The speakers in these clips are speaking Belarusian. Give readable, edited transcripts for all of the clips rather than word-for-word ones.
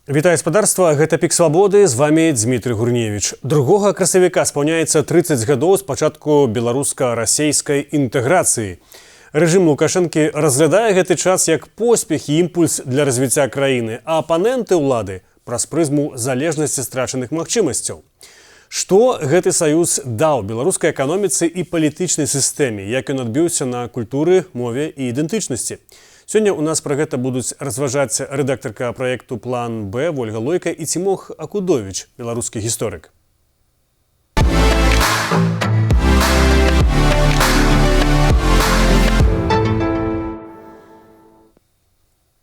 Вітаю спадарства, гэта Пік Свабоды, з вами Дмітрий Гурневич. 2 красавіка спаўняецца 30 гадоў з пачатку беларуска-расейскай інтэграцыі. Рэжым Лукашэнкі разглядае гэты час як поспех і імпульс для развіцця краіны, а апаненты ўлады праз прызму залежнасці страчаных магчымасцяў. Што гэты саюз даў беларускай эканоміцы і палітычнай сістэме, як ён адбіўся на культуры, мове і ідэнтычнасці? Сёння у нас пра гэта будуць разважаць рэдактарка праекту «План Б» Вольга Лойка і Цімох Акудовіч, беларускі гісторык.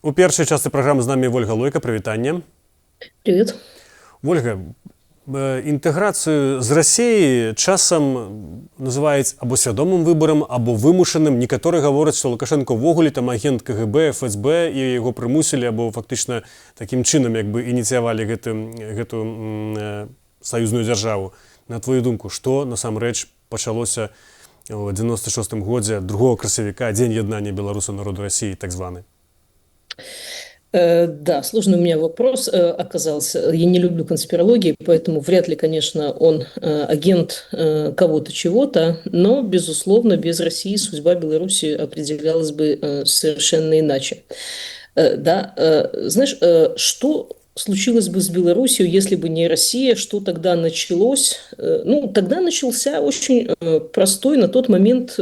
У першай частцы праграмы з намі Вольга Лойка. Прывітанне. Привет. Вольга, інтэграцыю з Расіі часам называюць або свядомым выбарам, або вымушаным. Некаторыя гавораць, што Лукашенко ўвогуле там агент КГБ, ФСБ і яго прымусілі, або фактычна такім чынам як бы ініцыявалі гэту саюзную дзяржаву. На твою думку, што насамрэч пачалося ў 96-м годзе 2 красавіка, дзень яднання беларусаў народу Расіі, так званы? Да, сложный у меня вопрос оказался. Я не люблю конспирологии, поэтому вряд ли, конечно, он агент кого-то, чего-то, но, безусловно, без России судьба Беларуси определялась бы совершенно иначе. Да, знаешь, что случилось бы с Беларусью, если бы не Россия? Что тогда началось? Ну, тогда начался очень простой на тот момент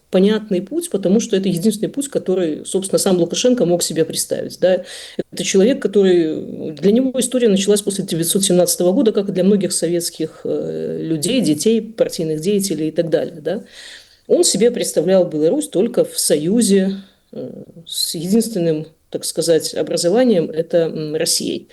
понятный путь, потому что это единственный путь, который, собственно, сам Лукашенко мог себе представить. Да? Это человек, который... Для него история началась после 1917 года, как и для многих советских людей, детей, партийных деятелей и так далее. Да? Он себе представлял Беларусь только в союзе с единственным, так сказать, образованием – это Россией.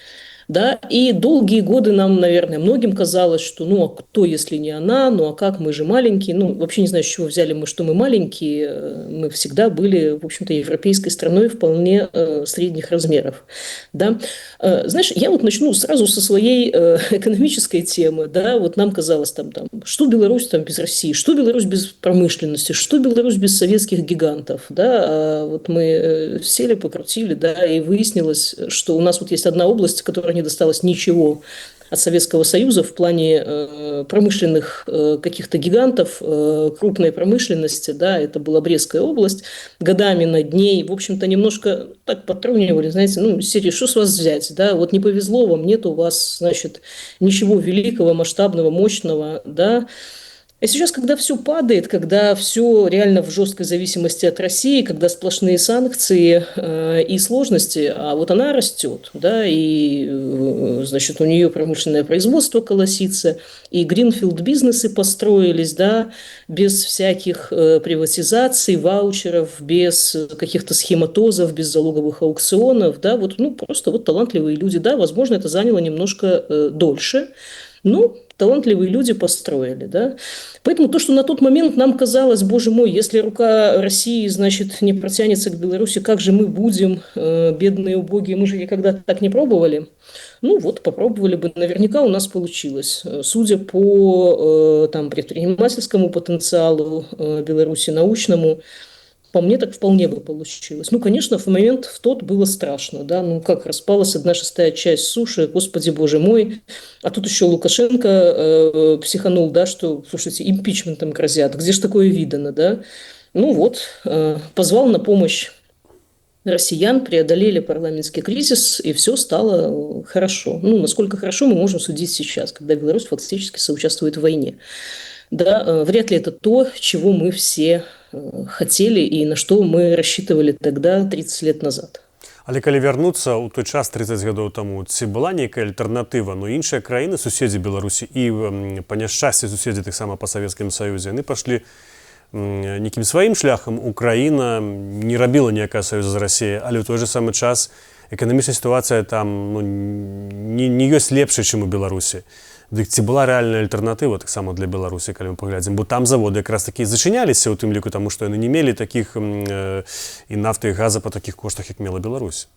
Да? И долгие годы нам, наверное, многим казалось, что ну а кто, если не она, ну а как, мы же маленькие. Ну, вообще не знаю, с чего взяли мы, что мы маленькие. Мы всегда были, в общем-то, европейской страной вполне средних размеров. Да? Знаешь, я вот начну сразу со своей экономической темы. Да? Вот нам казалось, там, что Беларусь там без России, что Беларусь без промышленности, что Беларусь без советских гигантов. Да? А вот мы сели, покрутили, да, и выяснилось, что у нас вот есть одна область, которая не досталось ничего от Советского Союза в плане промышленных каких-то гигантов, крупной промышленности, да, это была Брестская область, годами над ней, в общем-то, немножко так подтрунивали, знаете, ну, серии, что с вас взять, да, вот не повезло вам, нет у вас, значит, ничего великого, масштабного, мощного, да. И сейчас, когда все падает, когда все реально в жесткой зависимости от России, когда сплошные санкции и сложности, а вот она растет, да, и, значит, у нее промышленное производство колосится, и гринфилд-бизнесы построились, да, без всяких приватизаций, ваучеров, без каких-то схематозов, без залоговых аукционов, да, вот, ну, просто вот талантливые люди, да, возможно, это заняло немножко дольше, ну, талантливые люди построили, да. Поэтому то, что на тот момент нам казалось, боже мой, если рука России, значит, не протянется к Беларуси, как же мы будем, бедные, убогие, мы же никогда так не пробовали. Ну вот, попробовали бы, наверняка у нас получилось. Судя по там, предпринимательскому потенциалу Беларуси, научному, по мне так вполне бы получилось. Ну, конечно, в момент в тот было страшно, да, ну как, распалась 1/6 часть суши, господи боже мой, а тут еще Лукашенко психанул, да, что, слушайте, импичментом грозят, где же такое видано, да. Ну вот, позвал на помощь россиян, преодолели парламентский кризис, и все стало хорошо. Ну, насколько хорошо мы можем судить сейчас, когда Беларусь фактически соучаствует в войне. Да, вряд ли это то, чего мы все хотели и на что мы рассчитывали тогда, 30 лет назад. Але калі вярнуцца ў той час 30 гадоў таму, ці была нейкая альтэрнатыва, но іншыя краіны, суседзі Беларусі і па няшчасці суседзі таксама па Савецкім Саюзе, яны пайшлі нейкім сваім шляхам. Украіна не рабіла ніякага саюза з Расіяй, але ў той же самы час эканамічная сітуацыя там ну, не ёсць лепшай, чым у Беларусі. Дык ці была рэальная альтэрнатыва таксама для Беларусі, калі мы паглядзім, бо там заводы якраз такі зачыняліся ў тым ліку, таму што яны не мелі такіх і нафты і газа па такіх коштах, як мела Беларусь.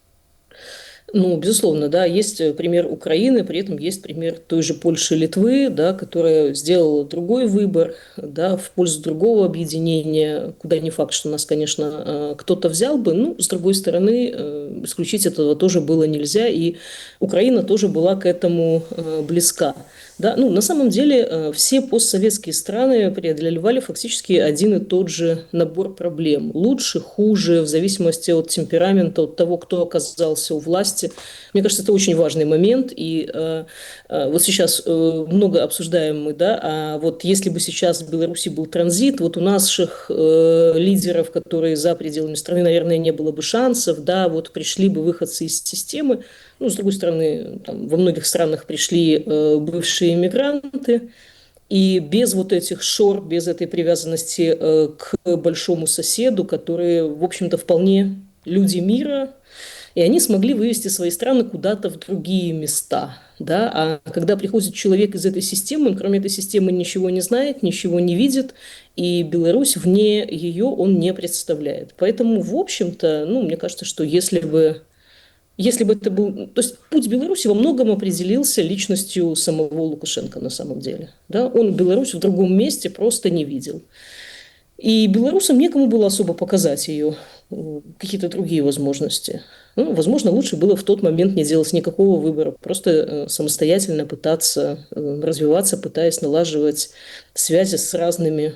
Ну, безусловно, да, есть пример Украины, при этом есть пример той же Польши и Литвы, да, которая сделала другой выбор, да, в пользу другого объединения, куда не факт, что нас, конечно, кто-то взял бы, ну, с другой стороны, исключить этого тоже было нельзя, и Украина тоже была к этому близка. Да, ну, на самом деле все постсоветские страны преодолевали фактически один и тот же набор проблем. Лучше, хуже, в зависимости от темперамента, от того, кто оказался у власти. Мне кажется, это очень важный момент. И вот сейчас много обсуждаем мы, да, а вот если бы сейчас в Беларуси был транзит, вот у наших лидеров, которые за пределами страны, наверное, не было бы шансов, да, вот пришли бы выходцы из системы. Ну, с другой стороны, там, во многих странах пришли бывшие мигранты, и без вот этих шор, без этой привязанности к большому соседу, которые, в общем-то, вполне люди мира, и они смогли вывести свои страны куда-то в другие места. Да? А когда приходит человек из этой системы, он кроме этой системы ничего не знает, ничего не видит, и Беларусь вне ее он не представляет. Поэтому, в общем-то, ну, мне кажется, что если бы это был... То есть путь Беларуси во многом определился личностью самого Лукашенко на самом деле. Да? Он Беларусь в другом месте просто не видел. И белорусам некому было особо показать ее, какие-то другие возможности. Ну, возможно, лучше было в тот момент не делать никакого выбора, просто самостоятельно пытаться развиваться, пытаясь налаживать связи с разными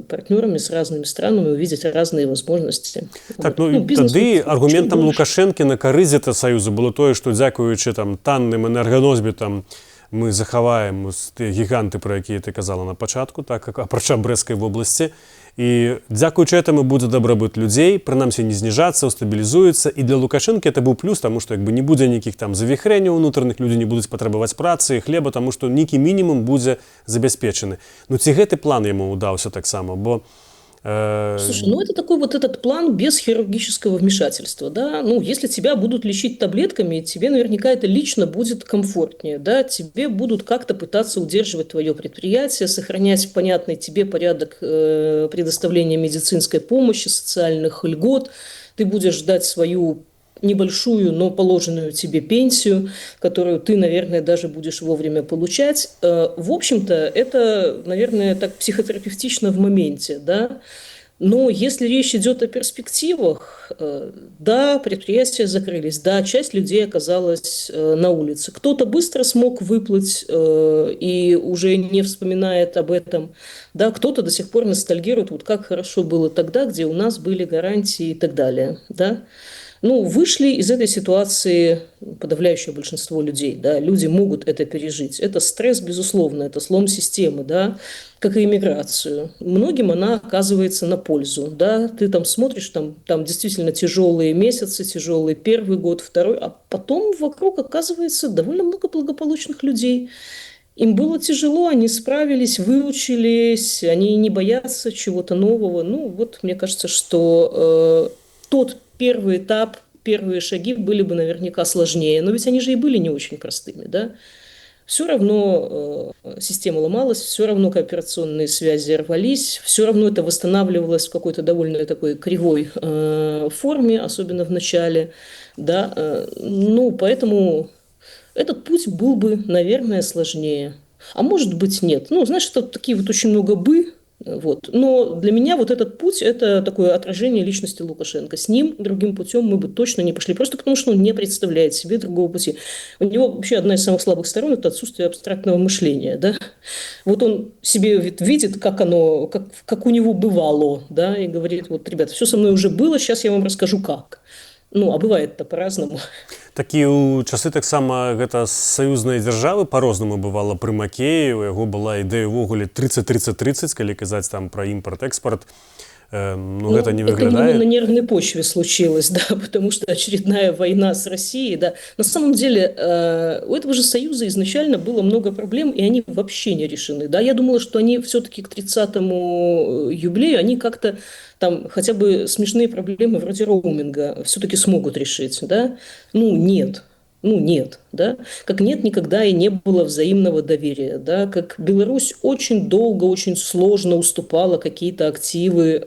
партнерами, с разными странами, увидеть разные возможности. Так, Вот. ну Ну, і бизнес тады чуть аргументам больше. Лукашэнкі на карысць Саюза было тое, што дзякуючы там танным энерганосьбітам мы захаваем тыя гіганты, пра якія ты казала на пачатку, так апрача Брэсцкай вобласці. І дзякуючы этаму будзе дабрабыт людзей, прынамсі не зніжацца, стабілізуецца. І для Лукашэнкі это быў плюс, таму што як бы не будзе нейкіх там завіхрэнняў унутраных, людзі не будуць патрабаваць працы і хлеба, таму што нейкі мінімум будзе забяспечаны. Ну ці гэты план яму ўдаўся таксама, бо Слушай, ну это такой вот этот план без хирургического вмешательства, да, ну если тебя будут лечить таблетками, тебе наверняка это лично будет комфортнее, да, тебе будут как-то пытаться удерживать твое предприятие, сохранять понятный тебе порядок предоставления медицинской помощи, социальных льгот, ты будешь ждать свою небольшую, но положенную тебе пенсию, которую ты, наверное, даже будешь вовремя получать. В общем-то, это, наверное, так психотерапевтично в моменте, да. Но если речь идет о перспективах, да, предприятия закрылись, да, часть людей оказалась на улице. Кто-то быстро смог выплыть и уже не вспоминает об этом, да, кто-то до сих пор ностальгирует, вот как хорошо было тогда, где у нас были гарантии и так далее, да. Ну, вышли из этой ситуации подавляющее большинство людей, да, люди могут это пережить. Это стресс, безусловно, это слом системы, да, как и иммиграцию. Многим она оказывается на пользу, да, ты там смотришь, там действительно тяжелые месяцы, тяжелый первый год, второй, а потом вокруг оказывается довольно много благополучных людей. Им было тяжело, они справились, выучились, они не боятся чего-то нового. Ну, вот мне кажется, что тот первый этап, первые шаги были бы наверняка сложнее, но ведь они же и были не очень простыми, да. Все равно система ломалась, все равно кооперационные связи рвались, все равно это восстанавливалось в какой-то довольно такой кривой форме, особенно в начале, да. Ну, поэтому этот путь был бы, наверное, сложнее. А может быть, нет. Ну, знаешь, это такие вот очень много «бы». Вот. Но для меня вот этот путь – это такое отражение личности Лукашенко. С ним другим путем мы бы точно не пошли, просто потому что он не представляет себе другого пути. У него вообще одна из самых слабых сторон – это отсутствие абстрактного мышления. Да? Вот он себе видит, как оно, как у него бывало, да, и говорит: вот, ребята, все со мной уже было, сейчас я вам расскажу, как. Ну, а бывает-то по-разному. Такі ў часы таксама гэта саюзнай дзяржавы па-рознаму бывала пры Макеі, у яго была ідэя ўвогуле 30-30-30, калі казаць там пра імпарт-экспарт. Ну, гэта не выглядае. Это на нервной почве случилось, да, потому что очередная война с Россией, да. На самом деле у этого же союза изначально было много проблем, и они вообще не решены, да. Я думала, что они все-таки к 30-му юбилею, они как-то там хотя бы смешные проблемы вроде роуминга все-таки смогут решить, да. Ну, нет. Ну, нет, да, как нет никогда и не было взаимного доверия, да, как Беларусь очень долго, очень сложно уступала какие-то активы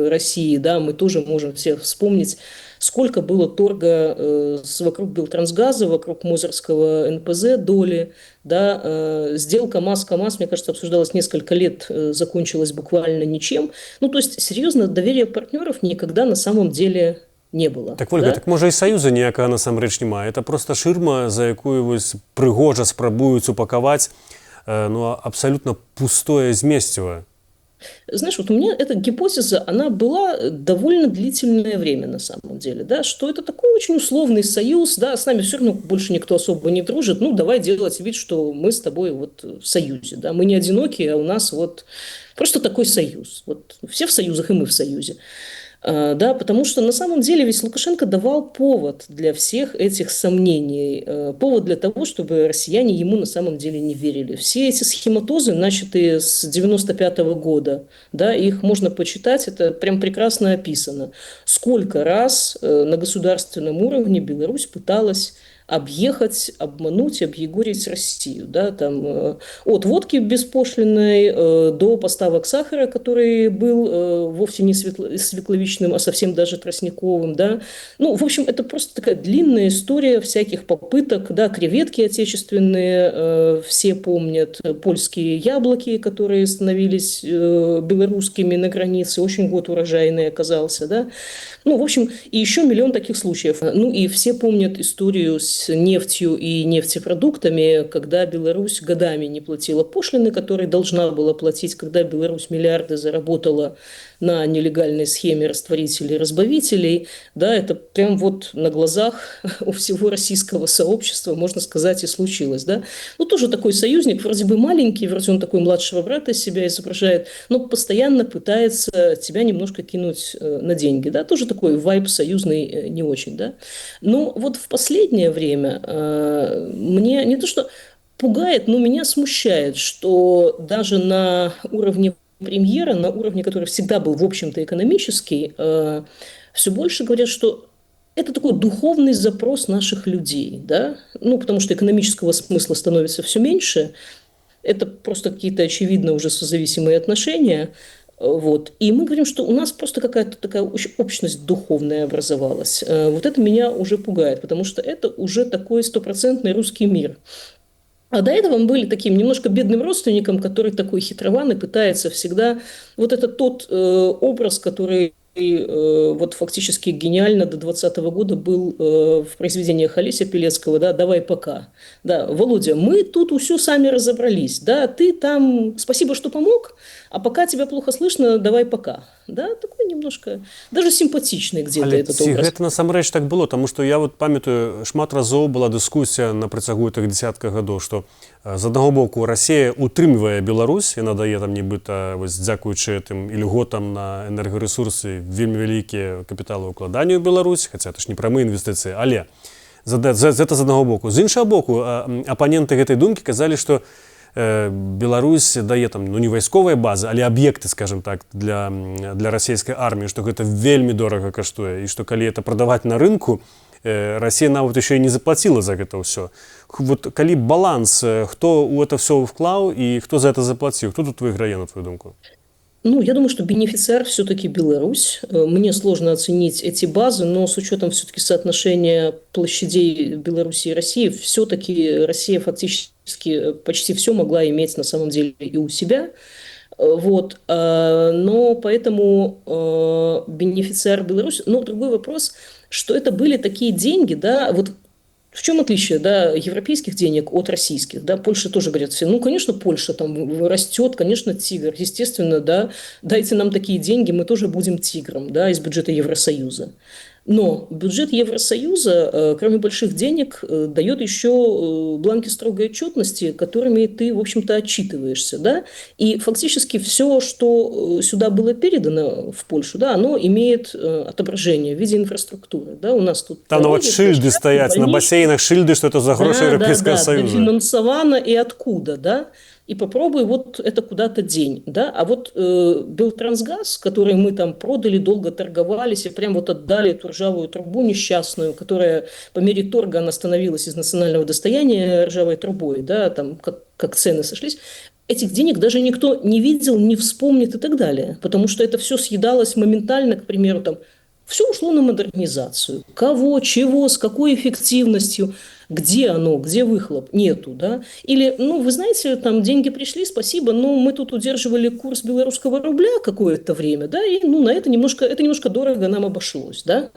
России, да, мы тоже можем все вспомнить, сколько было торга вокруг Белтрансгаза, вокруг Мозырского НПЗ доли, да, сделка МАЗ-КамАЗ, мне кажется, обсуждалась несколько лет, закончилась буквально ничем. Ну, то есть, серьезно, доверия партнеров никогда на самом деле не было. Так, Ольга, Да? так можа і саюза ніякага насамрэч няма. Это просто шырма, за якую вось прыгожа спрабуюць упакаваць ну, абсолютно пустое змесціва. Знаешь, вот у меня эта гипотеза, она была довольно длительное время на самом деле, да, что это такой очень условный союз, да, с нами все равно больше никто особо не дружит, ну, давай делать вид, что мы с тобой вот в союзе, да, мы не одиноки, а у нас вот просто такой союз, вот все в союзах, и мы в союзе. Да, потому что на самом деле ведь Лукашенко давал повод для всех этих сомнений, повод для того, чтобы россияне ему на самом деле не верили. Все эти схематозы, начатые с 95 года, да, их можно почитать, это прям прекрасно описано. Сколько раз на государственном уровне Беларусь пыталась объехать, обмануть, объегорить Россию. Да, там, от водки беспошлиной до поставок сахара, который был вовсе не свекловичным, а совсем даже тростниковым. Да. Ну, в общем, это просто такая длинная история всяких попыток. Да, креветки отечественные, все помнят, польские яблоки, которые становились белорусскими на границе. Очень год урожайный оказался. Да. Ну, в общем, и еще миллион таких случаев. Ну, и все помнят историю с нефтью и нефтепродуктами, когда Беларусь годами не платила пошлины, которые должна была платить, когда Беларусь миллиарды заработала на нелегальной схеме растворителей и разбавителей. Да, это прям вот на глазах у всего российского сообщества, можно сказать, и случилось. Да. Ну, тоже такой союзник, вроде бы маленький, вроде он такой младшего брата из себя изображает, но постоянно пытается тебя немножко кинуть на деньги. Да. Тоже такой вайб союзный не очень. Да. Но вот в последнее время мне не то что пугает, но меня смущает, что даже на уровне премьера, на уровне, который всегда был, в общем-то, экономический, все больше говорят, что это такой духовный запрос наших людей, да, ну, потому что экономического смысла становится все меньше, это просто какие-то, очевидно, уже созависимые отношения, вот. И мы говорим, что у нас просто какая-то такая общность духовная образовалась. Вот это меня уже пугает, потому что это уже такой стопроцентный русский мир. А до этого мы были таким немножко бедным родственником, который такой хитрованный, пытается всегда... Вот это тот образ, который вот фактически гениально до 2020 года был в произведениях Олеся Пелецкого, да, «Давай пока». Да, Володя, мы тут все сами разобрались, да, ты там, спасибо, что помог, а пока тебя плохо слышно, давай пока. Да, такой немножко, даже симпатичный где-то Але этот ці образ. гэта насамрэч так было, таму што я вот памятаю, шмат разоў была дыскусія на працягу тых дзясятках гадоў, што з аднаго боку Расія утрымлівае Беларусь, яна дае там нібыта вось дзякуючы тым ільготам на энергарэсурсы вельмі вялікія капіталаўкладанні ў Беларусь, хаця это ж не прамыя інвестыцыі, але гэта з аднаго боку. З іншага боку, апаненты гэтай думкі казалі, што Беларусь дае там, ну, не вайсковыя базы, але аб'екты, скажем так, для расійскай арміі, што гэта вельмі дорага каштуе, і што калі это прадаваць на рынку, Расія нават яшчэ і не заплаціла за гэта ўсё. Вот калі баланс, хто ў это все ўклаў і хто за это заплаціў, хто тут выйграе, на твою думку? Ну, я думаю, что бенефициар все-таки Беларусь. Мне сложно оценить эти базы, но с учетом все-таки соотношения площадей Беларуси и России, все-таки Россия фактически почти все могла иметь на самом деле и у себя. Вот. Но поэтому бенефициар Беларусь. Но другой вопрос, что это были такие деньги, да, вот. В чем отличие, да, европейских денег от российских? Да? Польша тоже говорят все, ну, конечно, Польша там растет, конечно, тигр. Естественно, да, дайте нам такие деньги, мы тоже будем тигром, да, из бюджета Евросоюза. Но бюджет Евросоюза, кроме больших денег, дает еще бланки строгой отчетности, которыми ты, в общем-то, отчитываешься. Да? И фактически все, что сюда было передано в Польшу, да, оно имеет отображение в виде инфраструктуры. Да? У нас тут там вот шильды стоят на бассейнах, шильды, что это за гроши Европейского Союза. Дофинансовано и откуда, да? И попробуй вот это куда-то день, да, а вот Белтрансгаз, который мы там продали, долго торговались и прям вот отдали эту ржавую трубу несчастную, которая по мере торга она становилась из национального достояния ржавой трубой, да, там как цены сошлись, этих денег даже никто не видел, не вспомнит и так далее, потому что это все съедалось моментально, к примеру, там Все ушло на модернизацию. Кого, чего, с какой эффективностью, где оно, где выхлоп, нету, да? Или, ну, вы знаете, там деньги пришли, спасибо, но мы тут удерживали курс белорусского рубля какое-то время, да, и, ну, на это немножко дорого нам обошлось, да?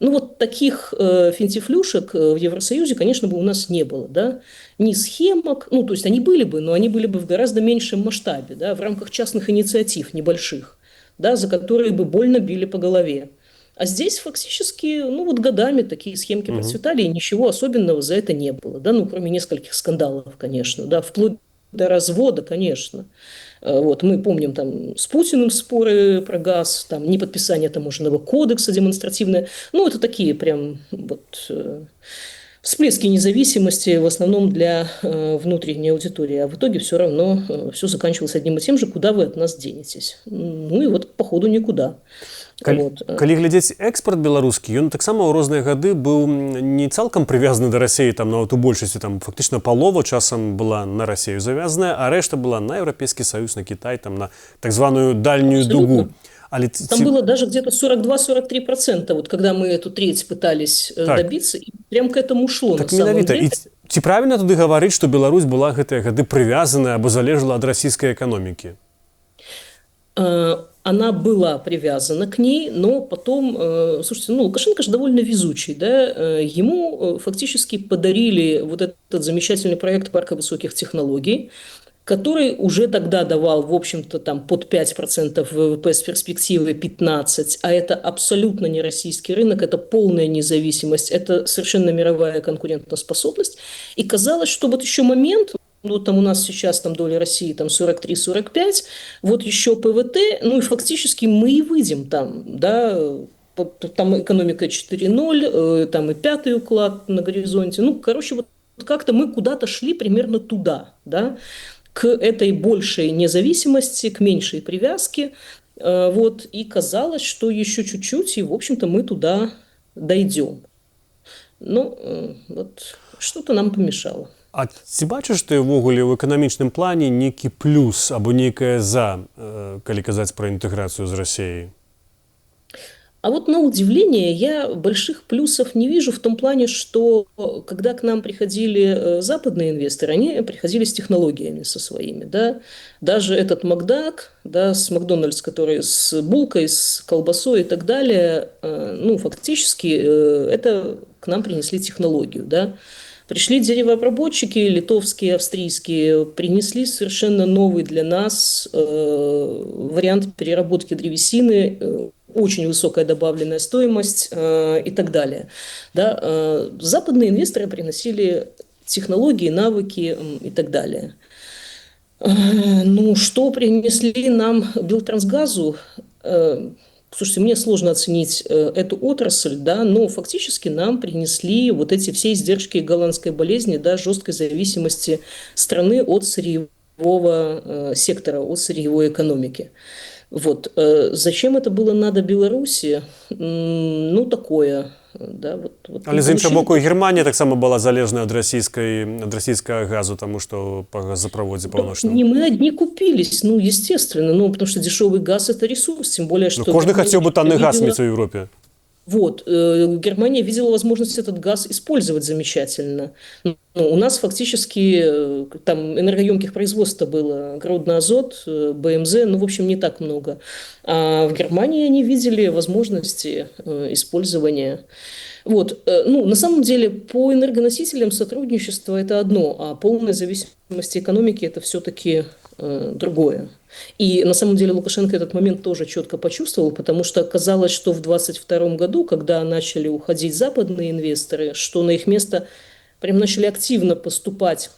Ну, вот таких финтифлюшек в Евросоюзе, конечно, бы у нас не было, да, ни схемок, ну, то есть они были бы, но они были бы в гораздо меньшем масштабе, да, в рамках частных инициатив небольших, да, за которые бы больно били по голове. А здесь фактически, ну, вот годами такие схемки Мгм. процветали, и ничего особенного за это не было, да, ну, кроме нескольких скандалов, конечно, да, вплоть до развода, конечно. Вот, мы помним там с Путиным споры про газ, там неподписание таможенного кодекса демонстративное. Ну, это такие прям вот всплески независимости в основном для внутренней аудитории. А в итоге все равно все заканчивалось одним и тем же, куда вы от нас денетесь. Ну и вот походу никуда. Вот. Калі глядзець экспорт беларускі, ён таксама ў розныя гады быў не цалкам прывязаны да рассіі, там нават у большасці там фактычна палова часам была на Расію завязаная, а рэшта была на Еўрапейскі Саюз, на Кітай, там на так званую дальнюю дугу. Але Там было даже где-то 42-43%, вот когда мы эту треть пытались так, добиться, и прям к этому шло на так самом менавіта. деле. І ці правільна туды гаварыць, што Беларусь была гэтыя гады прывязаная або залежала ад расійскай эканомікі? Она была привязана к ней, но потом, слушайте, ну, Лукашенко же довольно везучий, да, ему фактически подарили вот этот замечательный проект парка высоких технологий, который уже тогда давал, в общем-то, там под 5% ВВП с перспективой 15%, а это абсолютно не российский рынок, это полная независимость, это совершенно мировая конкурентоспособность. И казалось, что вот еще момент, ну, там у нас сейчас там доля России там 43-45, вот еще ПВТ, ну и фактически мы и выйдем там, да, там экономика 4.0, там и пятый уклад на горизонте, ну, короче, вот как-то мы куда-то шли примерно туда, да, к этой большей независимости, к меньшей привязке, вот, и казалось, что еще чуть-чуть, и, в общем-то, мы туда дойдем. Но вот что-то нам помешало. А ці бачыш ты ўвогуле ў эканамічным плане нейкі плюс або нейкае за, калі казаць пра інтэграцыю з Расіяй? А вот на удивление я больших плюсов не вижу в том плане, что когда к нам приходили западные инвесторы, они приходили с технологиями со своими, да. Даже этот Макдак, да, с Макдональдс, который с булкой, с колбасой и так далее, ну, фактически это к нам принесли технологию, да. Пришли деревообработчики, литовские, австрийские, принесли совершенно новый для нас вариант переработки древесины, очень высокая добавленная стоимость и так далее. Да? Западные инвесторы приносили технологии, навыки и так далее. Ну, что принесли нам Белтрансгазу? Слушайте, мне сложно оценить эту отрасль, да, но фактически нам принесли вот эти все издержки голландской болезни, да, жесткой зависимости страны от сырьевого сектора, от сырьевой экономики. Вот. Зачем это было надо Беларуси? Ну, такое. Да, вот Але з іншого боку, Германія таксама была залежна ад расійскага газу, тому што па газопроводе паўночным. Не мы одни купились, ну, естественно, ну, потому что дешевый газ – это ресурс, тем более, что… Кожны хацеў бы танны газ видела... мець у Европе. Вот, Германия видела возможность этот газ использовать замечательно. Ну, у нас фактически там энергоемких производств было Гродно Азот, БМЗ, ну, в общем, не так много. А в Германии они видели возможности использования. Вот, ну, на самом деле, по энергоносителям сотрудничество – это одно, а полная зависимость экономики – это все-таки другое. И на самом деле Лукашенко этот момент тоже четко почувствовал, потому что оказалось, что в 2022 году, когда начали уходить западные инвесторы, что на их место прям начали активно поступать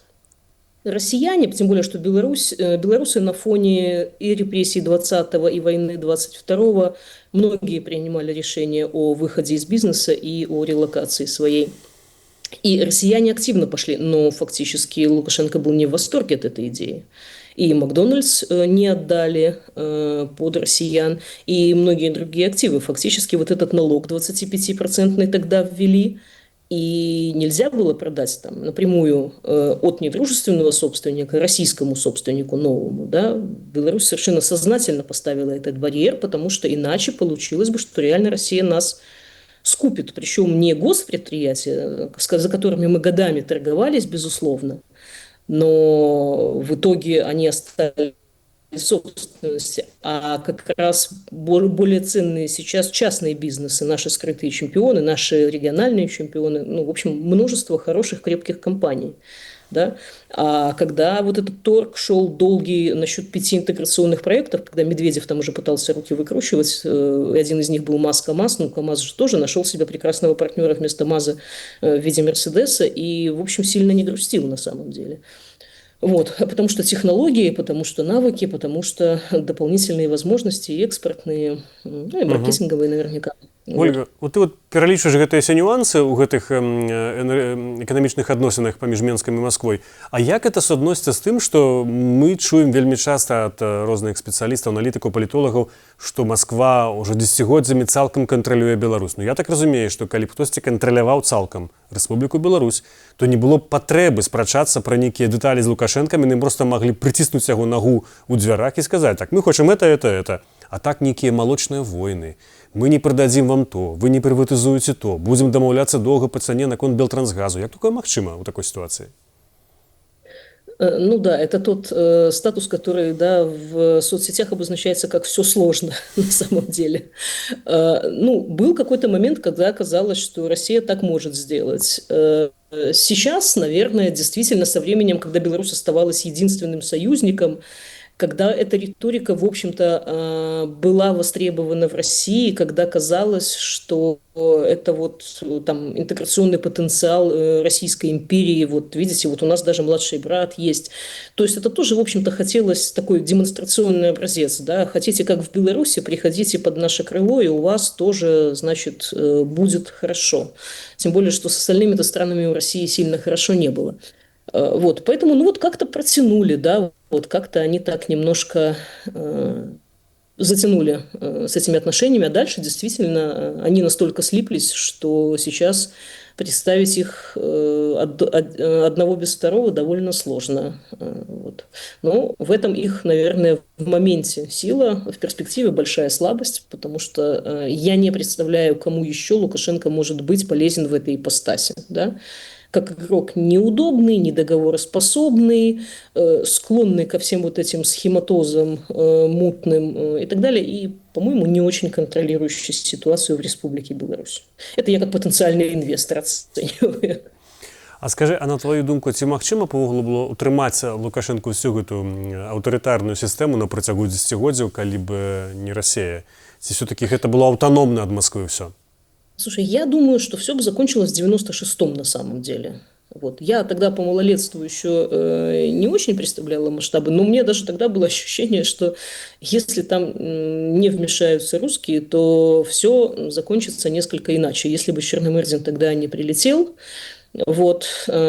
россияне, тем более, что белорусы на фоне и репрессий 20-го, и войны 22-го, многие принимали решение о выходе из бизнеса и о релокации своей. И россияне активно пошли, но фактически Лукашенко был не в восторге от этой идеи. И Макдональдс не отдали под россиян, и многие другие активы. Фактически вот этот налог 25% тогда ввели, и нельзя было продать там напрямую от недружественного собственника российскому собственнику новому. Да? Беларусь совершенно сознательно поставила этот барьер, потому что иначе получилось бы, что реально Россия нас скупит. Причем не госпредприятия, за которыми мы годами торговались, безусловно, но в итоге они остались собственности, а как раз более ценные сейчас частные бизнесы, наши скрытые чемпионы, наши региональные чемпионы, ну, в общем, множество хороших, крепких компаний. Да? А когда вот этот торг шел долгий насчет 5 интеграционных проектов, когда Медведев там уже пытался руки выкручивать, один из них был МАЗ-КамАЗ, ну, КамАЗ же тоже нашел себе прекрасного партнера вместо МАЗа в виде Мерседеса и, в общем, сильно не грустил на самом деле. Вот, потому что технологии, потому что навыки, потому что дополнительные возможности и экспортные, ну и Угу. маркетинговые наверняка. Вот. Ольга, вот ты вот пералічваеш гэтыя ўсе нюансы ў гэтых эканамічных адносінах паміж Менскам і Масквой. А як это суадносіцца з тым, што мы чуем вельмі часта ад розных спецыялістаў, аналітыкаў, палітолагаў, што Масква ўжо дзесяцігоддзямі цалкам кантралюе Беларусь. Ну я так разумею, што калі б хтосьці кантраляваў цалкам Рэспубліку Беларусь, то не было б патрэбы спрачацца пра нейкія дэталі з Лукашэнкам, яны проста маглі прыціснуць яго нагу ў дзвярах і сказаць: так, мы хочам это. А так нейкія малочныя войны. Мы не продадим вам то, вы не приватизуете то, будем домовляться долго по цене на конт Белтрансгазу. Як такое магчыма ў такой ситуации? Ну да, это тот статус, который, да, в соцсетях обозначается как «все сложно» на самом деле. Ну, был какой-то момент, когда казалось, что Россия так может сделать. Сейчас, наверное, действительно со временем, когда Беларусь оставалась единственным союзником, когда эта риторика, в общем-то, была востребована в России, когда казалось, что это вот там интеграционный потенциал Российской империи, вот видите, вот у нас даже младший брат есть. То есть это тоже, в общем-то, хотелось такой демонстрационный образец, да, хотите как в Беларуси, приходите под наше крыло, и у вас тоже, значит, будет хорошо. Тем более, что с остальными-то странами у России сильно хорошо не было. Вот, поэтому, ну вот как-то протянули, да, вот как-то они так немножко затянули с этими отношениями, а дальше действительно они настолько слиплись, что сейчас представить их одного без второго довольно сложно. Вот. Но в этом их, наверное, в моменте сила, в перспективе большая слабость, потому что я не представляю, кому еще Лукашенко может быть полезен в этой ипостаси, да? Как игрок неудобный, недоговороспособный, склонный ко всем вот этим схематозам мутным и так далее, и, по-моему, не очень контролирующий ситуацию в Республике Беларусь. Это я как потенциальный инвестор оцениваю. А скажи, а на твою думку, ці магчыма павогуле было утрымаць Лукашенко всю гэту аўтарытарную сістэму на працягу дзесяцігоддзяў, калі б не Россия? Ці все-таки это было аўтаномна ад Москвы все? Слушай, я думаю, что все бы закончилось в 96-м на самом деле. Вот. Я тогда по малолетству еще не очень представляла масштабы, но мне даже тогда было ощущение, что если там не вмешаются русские, то все закончится несколько иначе. Если бы Черномырдин тогда не прилетел, вот,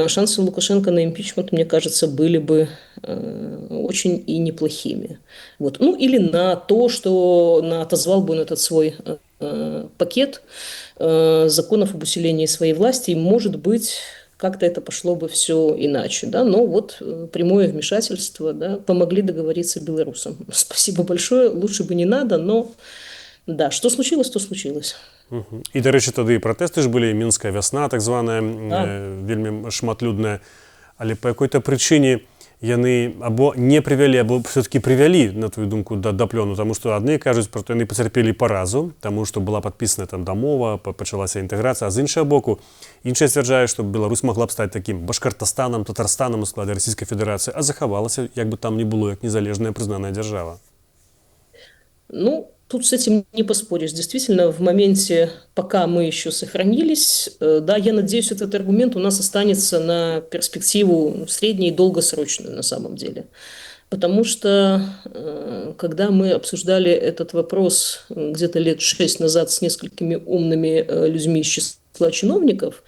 шансы Лукашенко на импичмент, мне кажется, были бы очень и неплохими. Вот. Ну, или на то, что отозвал бы он этот свой пакет законов об усилении своей власти, и, может быть, как-то это пошло бы все иначе. Да? Но вот прямое вмешательство, да, помогли договориться белорусам. Спасибо большое, лучше бы не надо, но да, что случилось, то случилось. І, до речі, тоді і протести ж були, і Мінська весна, так звана, вельмі шматлюдная. Але по якой-то причине яны або не привялі, або все-таки привялі, на твою думку, да плёну, тому што адны кажуць, про то яны пацярпелі паразу, таму што была падпісана там дамова, пачалася інтэграцыя, а з іншага боку, іншыя сцвярджаюць, што Беларусь магла б стаць такім Башкартастанам, Татарстанам у складе Расійскай Федэрацыі, а захавалася, як бы там ни было, як незалежная прызнаная дзяржава. Ну, тут с этим не поспоришь. Действительно, в моменте, пока мы еще сохранились, да, я надеюсь, этот аргумент у нас останется на перспективу средней и долгосрочную на самом деле. Потому что, когда мы обсуждали этот вопрос где-то лет 6 назад с несколькими умными людьми из числа чиновников,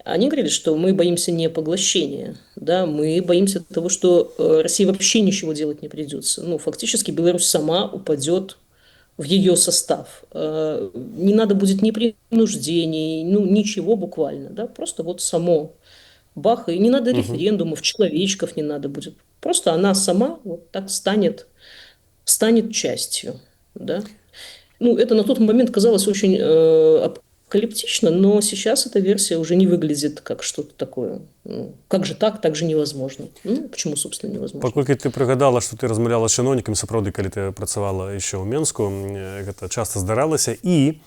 они говорили, что мы боимся не поглощения, да, мы боимся того, что России вообще ничего делать не придется. Ну, фактически Беларусь сама упадет в ее состав. Не надо будет ни принуждений, ну, ничего буквально, да, просто вот само бах, и не надо Мгм. референдумов, человечков не надо будет. Просто она сама вот так станет частью, да. Ну, это на тот момент казалось очень апокалиптично, но сейчас эта версия уже не выглядит как что-то такое. Ну, как же так же невозможно. Ну, почему, собственно, невозможно? Паколькі ты прыгадала, што ты размаўляла з чыноўнікамі, сапраўды, калі ты працавала яшчэ ў Менску, гэта часта здаралася. І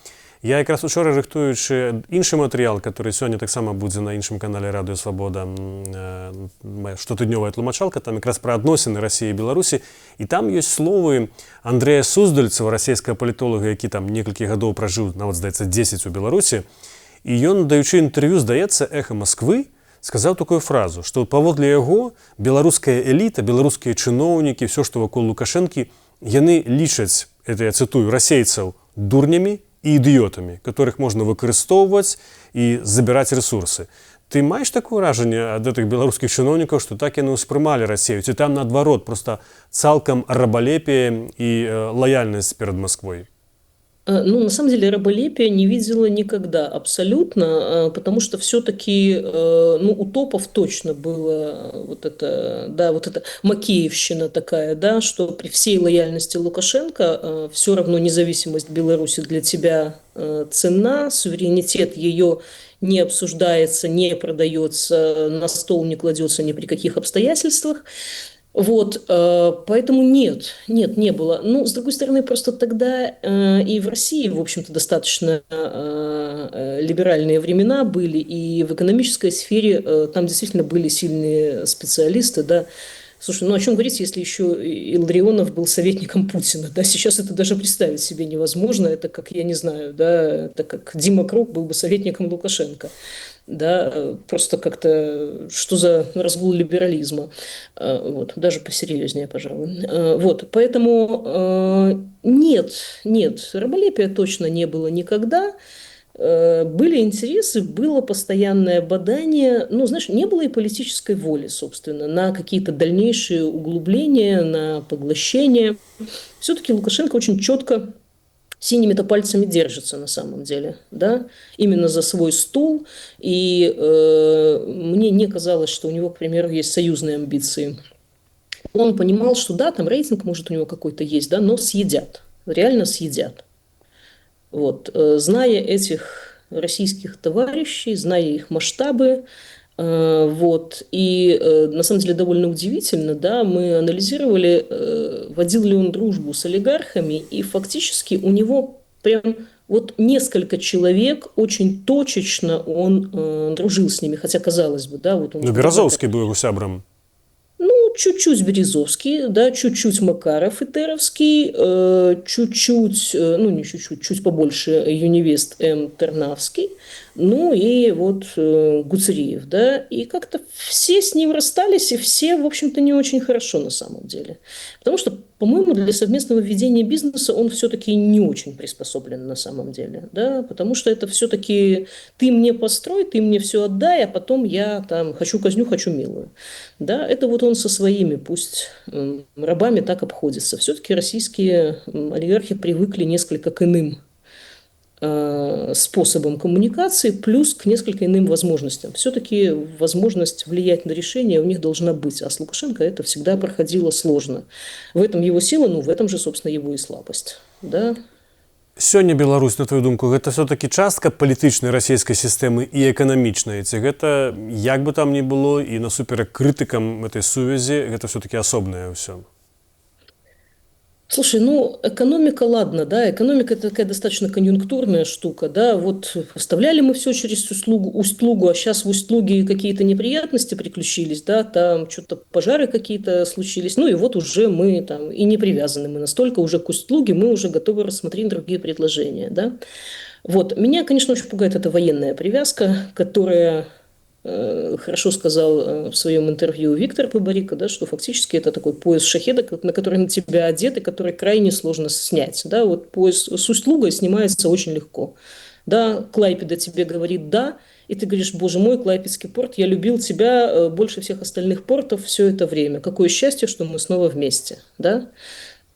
я якраз учора, рыхтуючы іншы матэрыял, который сёння таксама будзе на іншым канале Радыё Свабода, штотыднёвая тлумачалка, там якраз пра адносіны Расіі і Беларусі. І там ёсць словы Андрэя Суздальцева, расійскага палітолага, які там некалькі гадоў пражыў, нават, здаецца, 10 у Беларусі. І ён, даючы інтэрв'ю, здаецца, «Эхо Москвы», сказаў такую фразу, што паводле яго беларуская эліта, беларускія чыноўнікі, все, што вакол Лукашэнкі, яны лічаць, это я цытую, расейцаў дурнямі і ідыётамі, которых можна выкарыстоўваць і забіраць рэсурсы. Ты маеш такое ўражанне ад гэтых беларускіх чыноўнікаў, што так яны ўспрымалі Расею, ці там наадварот, проста цалкам рабалепие і лаяльнасць перад Москвой? Ну, на самом деле, раболепия не видела никогда абсолютно, потому что все-таки, ну, у топов точно было вот это, да, вот эта макеевщина такая, да, что при всей лояльности Лукашенко все равно независимость Беларуси для тебя ценна, суверенитет ее не обсуждается, не продается, на стол не кладется ни при каких обстоятельствах. Вот, поэтому нет, не было. Ну, с другой стороны, просто тогда и в России, в общем-то, достаточно либеральные времена были, и в экономической сфере там действительно были сильные специалисты, да. Слушай, ну о чем говорить, если еще Илларионов был советником Путина, да, сейчас это даже представить себе невозможно, это как, я не знаю, да, это как Дима Круг был бы советником Лукашенко. Да, просто как-то, что за разгул либерализма, вот, даже посерьезнее, пожалуй. Вот, поэтому нет, раболепия точно не было никогда, были интересы, было постоянное бадание, ну, знаешь, не было и политической воли, собственно, на какие-то дальнейшие углубления, на поглощение. Все-таки Лукашенко очень четко синими-то пальцами держится на самом деле, да, именно за свой стул, и мне не казалось, что у него, к примеру, есть союзные амбиции. Он понимал, что да, там рейтинг, может, у него какой-то есть, да, но съедят, реально съедят. Вот, зная этих российских товарищей, зная их масштабы, вот, и на самом деле довольно удивительно, да, мы анализировали, водил ли он дружбу с олигархами, и фактически у него прям вот несколько человек, очень точечно он дружил с ними, хотя казалось бы, да, вот он... Ну, Березовский был его сябром. Ну, чуть-чуть Березовский, да, чуть-чуть Макаров и Теровский, чуть-чуть, ну не чуть-чуть, чуть побольше Юнивест М. Тернавский, ну и вот Гуцериев, да, и как-то все с ним расстались, и все, в общем-то, не очень хорошо на самом деле. Потому что, по-моему, для совместного ведения бизнеса он все-таки не очень приспособлен на самом деле, да, потому что это все-таки ты мне построй, ты мне все отдай, а потом я там хочу казню, хочу милую. Да, это вот он со своими, пусть рабами так обходится. Все-таки российские олигархи привыкли несколько к иным способам коммуникации, плюс к несколько иным возможностям. Все-таки возможность влиять на решения у них должна быть, а с Лукашенко это всегда проходило сложно. В этом его сила, ну в этом же, собственно, его и слабость. Да? Сёння Беларусь, на твою думку, гэта все-таки частка палітычнай расійскай сістэмы і эканамічнай, ці гэта, як бы там ни было, і насуперак крытыкам этой сувязі, гэта все-таки асобнае ўсё? Слушай, ну, экономика, ладно, да, экономика это такая достаточно конъюнктурная штука, да, вот поставляли мы все через Усть-Лугу, а сейчас в Усть-Луге какие-то неприятности приключились, да, там что-то пожары какие-то случились, ну и вот уже мы там, и не привязаны мы настолько уже к Усть-Луге, мы уже готовы рассмотреть другие предложения, да. Вот, меня, конечно, очень пугает эта военная привязка, которая... Хорошо сказал в своем интервью Виктор Бабарико, да, что фактически это такой пояс шахеда, на который на тебя одет и который крайне сложно снять. Да, вот пояс с Усть-Лугой снимается очень легко. Да, Клайпеда тебе говорит «да», и ты говоришь: боже мой, Клайпедский порт, я любил тебя больше всех остальных портов все это время. Какое счастье, что мы снова вместе. Да?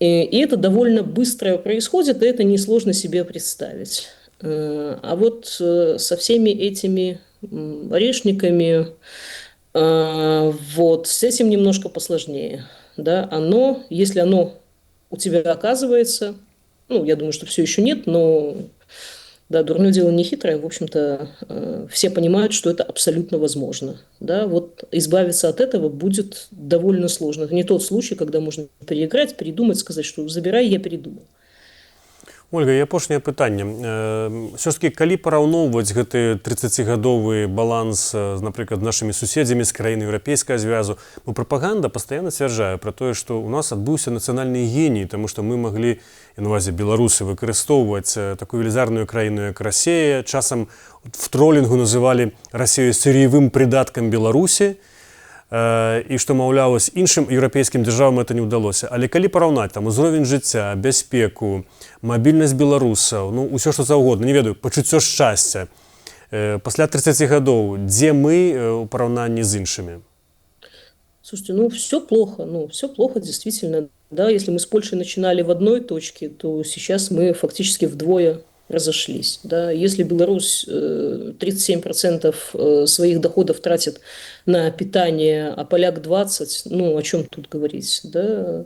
И это довольно быстро происходит, и это несложно себе представить. А вот со всеми этими орешниками, вот с этим немножко посложнее. Да? Если оно у тебя оказывается, ну, я думаю, что все еще нет, но да, дурное дело не хитрое, в общем-то, все понимают, что это абсолютно возможно. Да? Вот избавиться от этого будет довольно сложно. Это не тот случай, когда можно переиграть, передумать, сказать, что забирай, я передумал. Ольга, і апошняе пытанне. Все-таки, калі параўноўваць гэты 30гадовы баланс, напрыклад, нашымі суседзямі з краін еўрапейскага звязу, бо прапаганда пастаянна сцвярджае пра тое, што ў нас адбыўся нацыянальны геній, таму што мы маглі, і на увазе беларусы, выкарыстоўваць такую велізарную краіну, як Расія. Часам в тролінгу называлі Расію сыр'евым прыдаткам Беларусі, і што, маўляў, іншым еўрапейскім дзяржавам это не ўдалося. Але калі параўнаць там узровень жыцця, бяспеку, мабільнасць беларусаў, ну, усё што заўгодна, не ведаю, пачуццё шчасця, пасля 30 гадоў, дзе мы ў параўнанні з іншымі? Слушайте, все плохо, действительно. Да, если мы с Польшей начинали в одной точке, то сейчас мы фактически вдвое разошлись. Да. Если Беларусь 37% своих доходов тратит на питание, а поляк 20%, ну, о чем тут говорить? Да?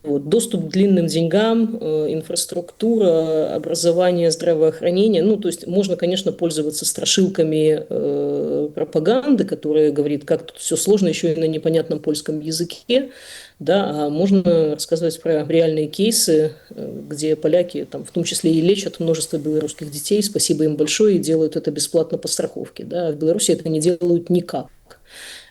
Вот. Доступ к длинным деньгам, инфраструктура, образование, здравоохранение. Ну, то есть можно, конечно, пользоваться страшилками пропаганды, которая говорит, как тут все сложно, еще и на непонятном польском языке. Да, а можно рассказывать про реальные кейсы, где поляки, там, в том числе и лечат множество белорусских детей, спасибо им большое, и делают это бесплатно по страховке. Да, а в Беларуси это не делают никак.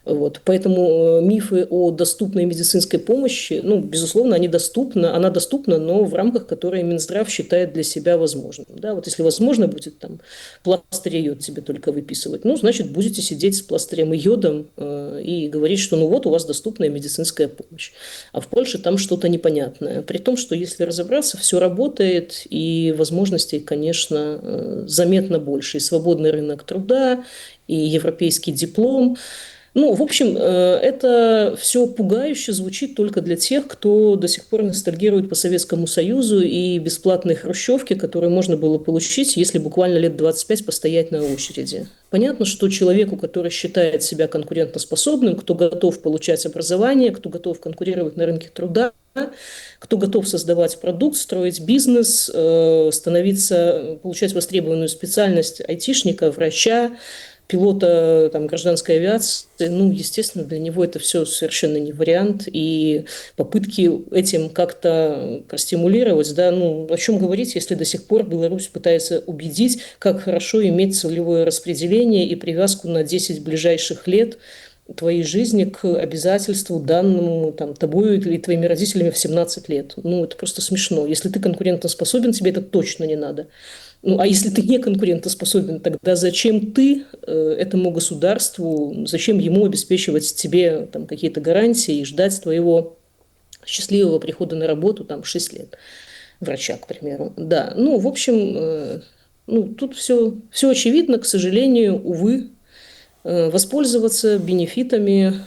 Вот. Поэтому мифы о доступной медицинской помощи, ну, безусловно, она доступна, но в рамках, которые Минздрав считает для себя возможным. Да, вот если возможно будет там пластырь и йод тебе только выписывать, ну, значит, будете сидеть с пластырем и йодом и говорить, что ну вот у вас доступная медицинская помощь. А в Польше там что-то непонятное. При том, что если разобраться, все работает, и возможностей, конечно, заметно больше. И свободный рынок труда, и европейский диплом. Ну, в общем, это все пугающе звучит только для тех, кто до сих пор ностальгирует по Советскому Союзу и бесплатной хрущевке, которую можно было получить, если буквально лет 25 постоять на очереди. Понятно, что человеку, который считает себя конкурентоспособным, кто готов получать образование, кто готов конкурировать на рынке труда, кто готов создавать продукт, строить бизнес, получать востребованную специальность айтишника, врача, пилота там, гражданской авиации, ну, естественно, для него это все совершенно не вариант, и попытки этим как-то простимулировать, да, ну, о чем говорить, если до сих пор Беларусь пытается убедить, как хорошо иметь целевое распределение и привязку на 10 ближайших лет твоей жизни к обязательству, данному там, тобой или твоими родителями в 17 лет. Ну, это просто смешно. Если ты конкурентоспособен, тебе это точно не надо. Ну, а если ты не конкурентоспособен, тогда зачем ты этому государству, зачем ему обеспечивать тебе там, какие-то гарантии и ждать твоего счастливого прихода на работу там 6 лет? Врача, к примеру. Да, ну, в общем, тут все очевидно, к сожалению, увы, воспользоваться бенефитами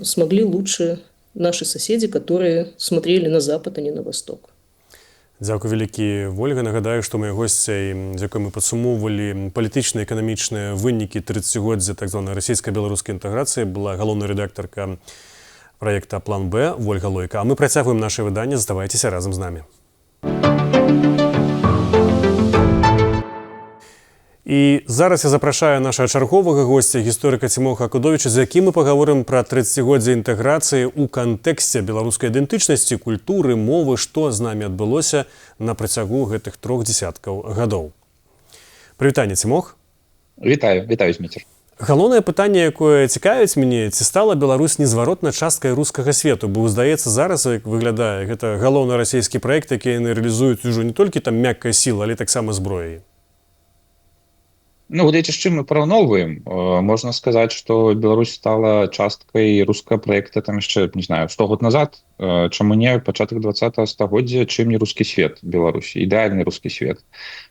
смогли лучше наши соседи, которые смотрели на Запад, а не на Восток. Дзякуй вялікі, Ольга. Нагадаю, што моей госцяй, з якой мы падсумоўвалі палітычныя і эканамічныя вынікі 30годдзя так званай расійска-беларускай інтэграцыі, была галоўная рэдактарка праекта «План Б» Ольга Лойка. А мы працягваем наше выданне. Заставайцеся разам з намі. І зараз я запрашаю нашага чарговага госця, гісторыка Цімоха Акудовіча, з якім мы пагаворым пра 30годдзе інтэграцыі ў кантэксце беларускай ідэнтычнасці, культуры, мовы, што з намі адбылося на працягу гэтых 3 дзесяткаў гадоў. Прывітанне, Цімох. Вітаю, Зміцер. Галоўнае пытанне, якое цікавіць мяне, ці стала Беларусь незваротна часткай рускага свету, бо, здаецца, зараз, як выглядае, гэта галоўны расійскі праект, які яны рэалізуюць ужо не толькі там мяккай сілы, але таксама зброяй. Ну, глядзячы, з чым мы параўноўваем, можна сказаць, што Беларусь стала часткай рускага праекта там яшчэ, не знаю, 100 год назад, чаму не пачатак 20-го стагоддзя, чым не рускі свет Беларусі, ідэальны рускі свет.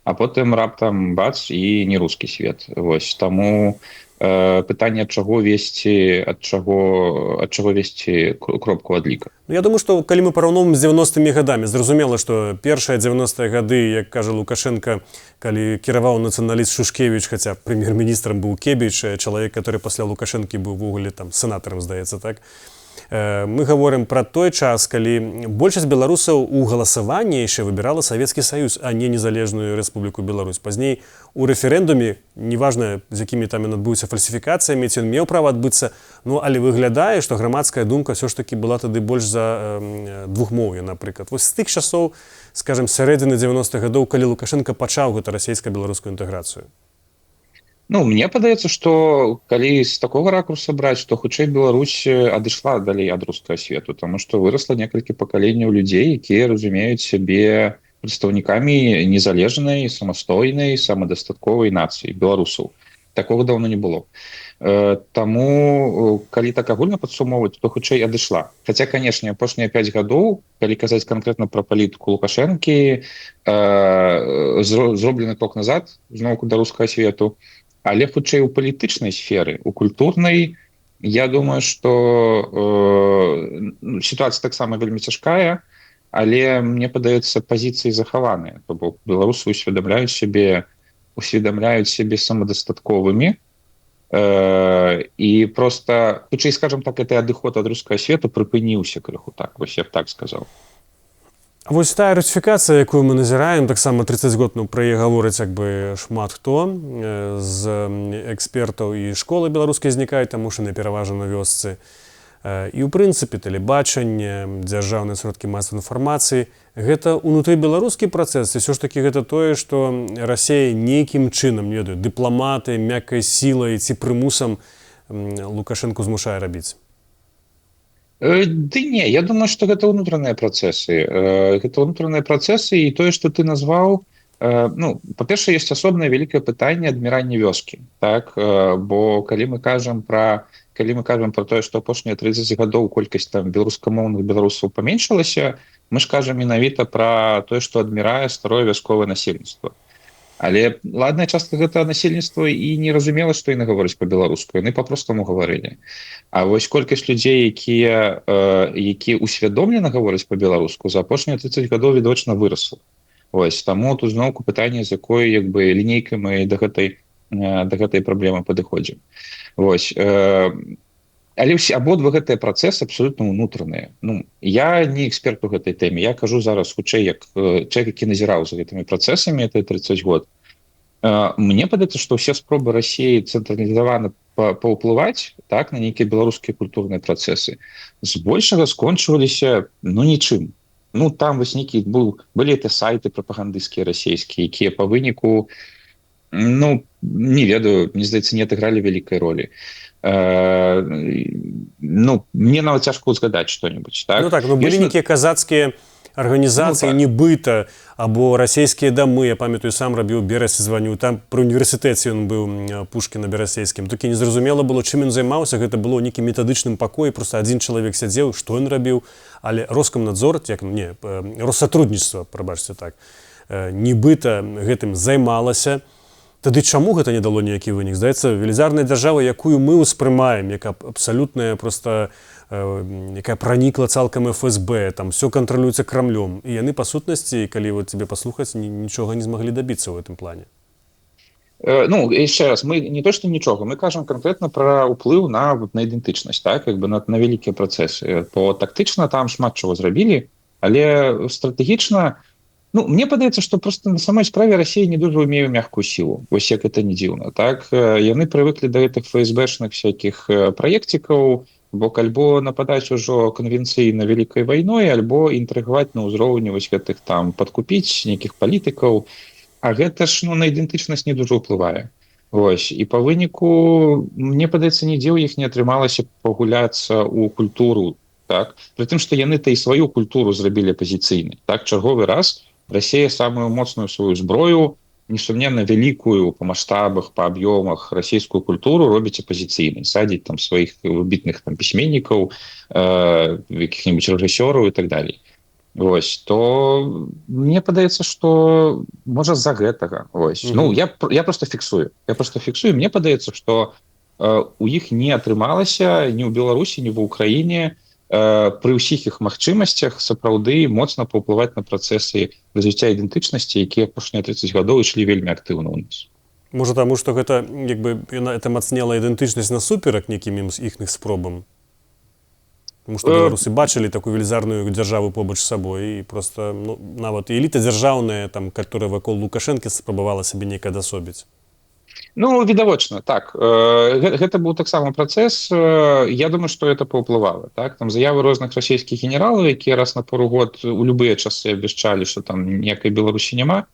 А потым раптам бац і не рускі свет. Вось, таму пытанне, ад чаго весці, ад чаго весці кропку адліка. Ну, я думаю, што калі мы параўноўваем з 90-мі гадамі, зразумела, што першыя 90-е гады, як кажа Лукашенко, калі кіраваў нацыяналіст Шушкевіч, хаця прэм'ер-міністрам быў Кебіч, чалавек, который пасля Лукашэнкі быў увогуле там сенатарам, здаецца, так? Мы гаворым пра той час, калі большасць беларусаў у галасаванні яшчэ выбірала Савецкі Саюз, а не незалежную Рэспубліку Беларусь. Пазней у рэферэндуме, неважна, з якімі там ён адбыўся фальсіфікацыямі, ці ён меў права адбыцца, ну, але выглядае, што грамадская думка ўсё ж такі была тады больш за двухмоўе, напрыклад. Вось з тых часоў, скажем, сярэдзіны 90-х гадоў, калі Лукашенко пачаў гэта расійска-беларускую інтэграцыю. Ну, мне падаецца, што калі з такога ракурса браць, то хутчэй Беларусь адышла далей ад рускага свету, таму што вырасла некалькі пакаленняў людзей, якія разумеюць сябе прадстаўнікамі незалежнай, самастойнай, самадастатковай нацыі, беларусаў. Такога даўно не было. Таму, калі так агульна падсумоўваць, то хутчэй адышла. Хаця, канешне, апошнія 5 гадоў, калі казаць канкрэтна пра палітыку Лукашэнкі, зроблены крок назад, зноўку да рускага свету, але хутчэй у палітычнай сферы, у культурнай, я думаю, што сітуацыя таксама вельмі цяжкая, але мне падаецца пазіцыі захаваныя. То бок беларусы усведамляюць сябе самадастатковымі, і проста, хутчэй, скажам так, гэты адыход ад рускага свету прыпыніўся крыху так, вось я б так сказаў. Вось тая русіфікацыя, якую мы назіраем, таксама 30 год, ну, пра яе гаворыць як бы шмат хто з экспертаў і школы беларускай знікаюць, таму што не пераважна на вёсцы. І ў прынцыпе тэлебачанне, дзяржаўныя сродкі масавай інфармацыі гэта унутрыбеларускі працэс, і ўсё ж такі гэта тое, што Расія нейкім чынам, не ведаю, дыпламаты, мяккай сілай ці прымусам Лукашэнку змушае рабіць. Ды не, я думаю, што гэта ўнутраныя працэсы. Гэта ўнутраныя працэсы, і тое, што ты назваў, ну, па-першае, ёсць асобнае вялікае пытанне адмірання вёскі, так? Бо калі мы кажам пра тое, што апошнія 30 гадоў колькасць там беларускамоўных беларусаў паменшылася, мы ж кажам менавіта пра тое, што адмірае старое вясковае насельніцтва. Але ладная частка гэтага насельніцтва і не разумела, што яны гавораць па-беларуску, яны па-простаму гаварылі. А вось колькасць людзей, якія усвядомлена гавораць па-беларуску, за апошнія 30 гадоў відавочна вырасла. Вось, таму тут зноўку пытанне, з якой як бы лінейкай мы да гэтай праблемы падыходзім. Вось. Але абодва гэтыя працэсы абсолютна ўнутраныя. Ну, я не эксперт у гэтай тэме, я кажу зараз хутчэй як чалавек, які назіраў за гэтымі працэсамі это 30 год. Мне падаецца, што ўсе спробы Расіі цэнтралізавана паўплываць, так, на нейкія беларускія культурныя працэсы збольшага скончваліся, ну, нічым. Ну, там вось нейкі былі это сайты прапагандысцкія расійскія, якія па выніку, ну, не ведаю, мне здаецца, не адыгралі вялікай ролі. Ну, мне нават цяжка узгадаць што-небудзь, так? Ну так, ну былі нейкія казацкія арганізацыі, Ну, так. нібыта, або расійскія дамы, я памятаю, сам рабіў Берасці, званіў, там пры універсітэце ён быў Пушкіна Берасейскім. Толькі незразумела было, чым ён займаўся, гэта было нейкім метадычным пакоі, проста адзін чалавек сядзеў, што ён рабіў, але Роскомнадзор, Россотрудничество, прабачце так, нібыта гэтым займалася. Тады чаму гэта не дало ніякі вынік? Здаецца, велізарная дзяржава, якую мы ўспрымаем, якая абсалютная проста, якая пранікла цалкам ФСБ, там все кантралюецца Крамлём. І яны, па сутнасці, калі вот тебе паслухаць, нічога не змаглі дабіцца ў гэтым плане. Ну, яшчэ раз, мы не то, што нічога, мы кажам канкрэтна пра ўплыў на ідэнтычнасць, так, як бы на вялікія працэсы. Бо тактычна там шмат чаго зрабілі, але стратэгічна, ну, мне падаецца, што проста на самой справе Расія не дуже ўмее мягкую сілу, вось як гэта не дзіўна, так? Яны прывыклі да гэтых ФСБшных всякіх праекцікаў, бок альбо нападаць ужо канвенцыйна вялікай вайной, альбо інтрыгаваць на ўзроўні вось гэтых там падкупіць нейкіх палітыкаў, а гэта ж, ну, на ідэнтычнасць не дуже ўплывае. Вось, і па выніку, мне падаецца, нідзе ў іх не атрымалася пагуляцца ў культуру, так? Пры тым, што яны-то і сваю культуру зрабілі апазіцыйнай, так? Чарговы раз Расія самую моцную сваю зброю, несумненна вялікую па маштабах, па аб'ёмах расійскую культуру робіць апазіцыйнай, садзіць там сваіх выбітных там пісьменнікаў, якіх-небудзь рэжысёраў і так далей. Вось, то мне падаецца, што можа з-за гэтага. Вось. Ну, я просто фіксую. Мне падаецца, што у іх не атрымалася ні ў Беларусі, ні ва Ўкраіне пры ўсіх іх магчымасцях сапраўды моцна паўплываць на працэсы развіцця ідэнтычнасці, якія апошнія 30 гадоў ішлі вельмі актыўна ў нас. Можа, таму, што гэта, это мацнела ідэнтычнасць насуперак нейкім іхных спробам? Тому што беларусы бачылі такую велізарную дзяржаву побач з сабой, і проста, нават эліта дзяржаўная, которая вакол Лукашэнкі спрабавала сабе нейк адасобіць. Ну, відавочна, так. Гэта быў таксама працэс. Я думаю, што гэта паўплывала. Так? Там заявы розных расійскіх генералаў, якія раз на пару год у любыя часы абвяшчалі, што там ніякай Беларусі няма,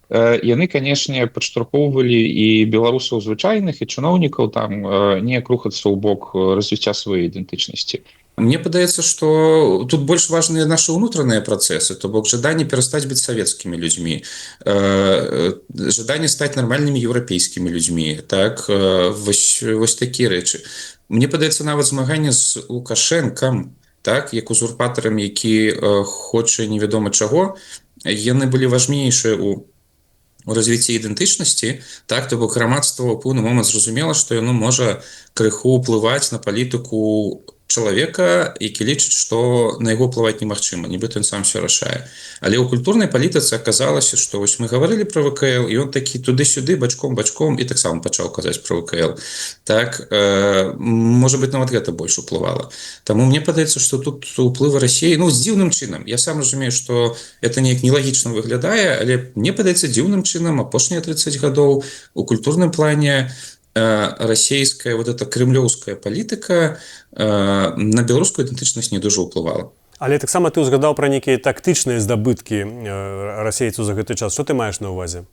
яны, канешне, падштурхоўвалі і беларусаў звычайных, і чыноўнікаў там неяк рухацца ў бок развіцця сваёй ідэнтычнасці. Мне падаецца, што тут больш важныя нашы ўнутраныя працэсы, то бок жаданне перастаць быць савецкімі людзьмі, жаданне стаць нармальнымі еўрапейскімі людзьмі, так, вось такія рэчы. Мне падаецца нават змаганне з Лукашэнкам, так, як узурпатарам, які хоча невядома чаго, яны былі важнейшыя у развіцці ідэнтычнасці, так, то бок грамадства ў пэўны момант зразумела, што яно можа крыху ўплываць на палітыку чалавека, які лічыць, што на яго ўплываць немагчыма, нібыта ён сам все рашае. Але ў культурнай палітыцы аказалася, што вось мы гаварылі пра ВКЛ, і ён такі туды-сюды, бачком, і таксама пачаў казаць пра ВКЛ. Так, можа быць, нават гэта больш уплывала. Таму мне падаецца, што тут уплывы Расіі, з дзіўным чынам. Я сам разумею, што это неяк нелагічна выглядае, але мне падаецца дзіўным чынам апошнія 30 гадоў у культурным плане расійская, вот эта кремлёўская палітыка на беларускую ідэнтычнасць не дужа ўплывала. Але таксама ты ўзгадаў пра нейкія тактычныя здабыткі расейцаў за гэты час. Што ты маеш на ўвазе?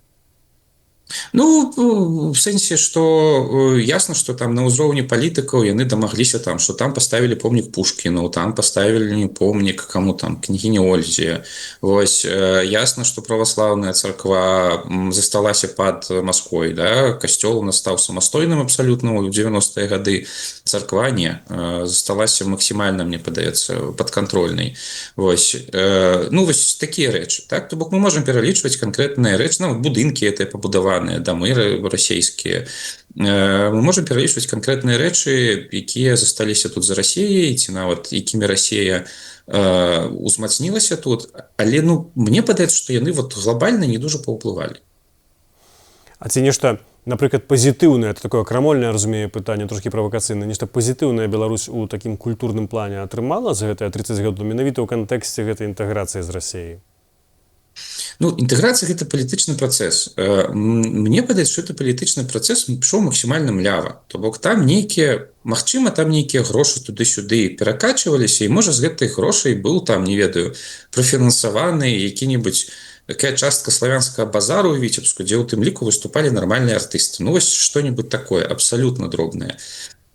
В сэнсе, што ясна, што там на ўзроўні палітыкаў яны дамагліся там, што там паставілі помнік Пушкіну, там паставілі помнік каму там, княгіні Ользе. Вось, ясна, што праваслаўная царква засталася пад Масквой, да? Касцёл у нас стаў самастойным абсалютна ў 90-е гады, царква не, засталася максімальна, мне падаецца, падкантрольнай. Вось, вось такія рэчы, так? То бок мы можам пералічваць канкрэтныя рэчы, будынкі гэтыя пабудаваны, дамы расійскія. Мы можам пералічваць канкрэтныя рэчы, якія засталіся тут за Расіяй, ці нават якімі Расія узмацнілася тут, але мне падаецца, што яны глобальна не дужа паўплывалі. А ці нешта, напрыклад, пазітыўнае, это такое крамольнае, разумею, пытанне, трошкі правакацыйнае, нешта пазітыўнае Беларусь у такім культурным плане атрымала за гэтыя 30 гадоў, менавіта ў кантэксце гэтай інтэграцыі з Расіяй? Інтэграцыя – гэта палітычны працэс. Мне падаецца, што гэта палітычны працэс пішоў максімальна млява. То бок там магчыма, там нейкія грошы туды-сюды перакачваліся, і можа з гэтых грошай быў там, не ведаю, прафінансаваны які-небудзь такая частка славянскага базару ў Віцебску, дзе ў тым ліку выступалі нармальныя артысты. Вось што-небудзь такое, абсалютна дробнае.